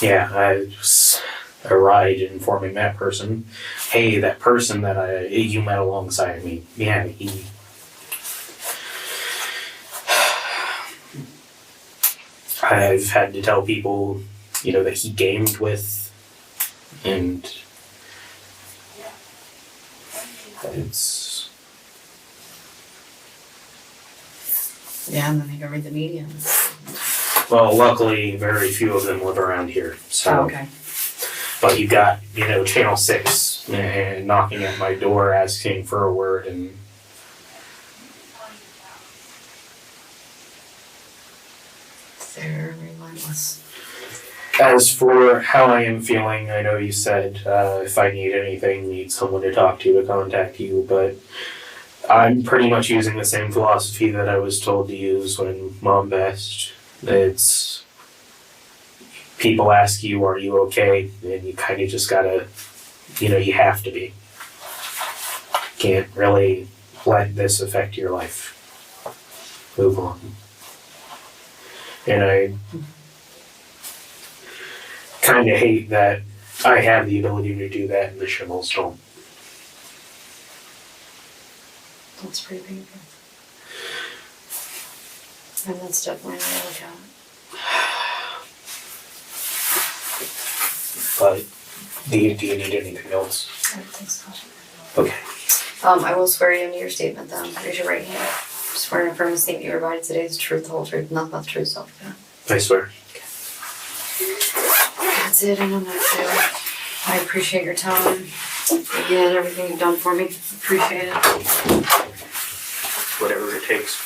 Yeah, I was a ride informing that person, hey, that person that you met alongside me, yeah, I've had to tell people, that he gamed with, and it's... Yeah, and then they go read the media. Well, luckily, very few of them live around here, so... Oh, okay. But you got, Channel 6 knocking at my door asking for a word, and... They're relentless. as for how I am feeling, I know you said if I need anything, need someone to talk to contact you, but I'm pretty much using the same philosophy that I was told to use when Mom passed. It's people ask you, are you okay? And you kind of just gotta, you have to be. Can't really let this affect your life. Move on. And I kind of hate that I have the ability to do that and the Schimmels don't. That's pretty painful. And that's definitely a real account. But do you need anything else? I don't think so. Okay. I will swear you into your statement then. Raise your right hand. Swear and affirm the statement you provided today is the truth, the whole truth, nothing but the truth, so. I swear. That's it, and I'm not sure. I appreciate your time. Again, everything you've done for me. Appreciate it. Whatever it takes.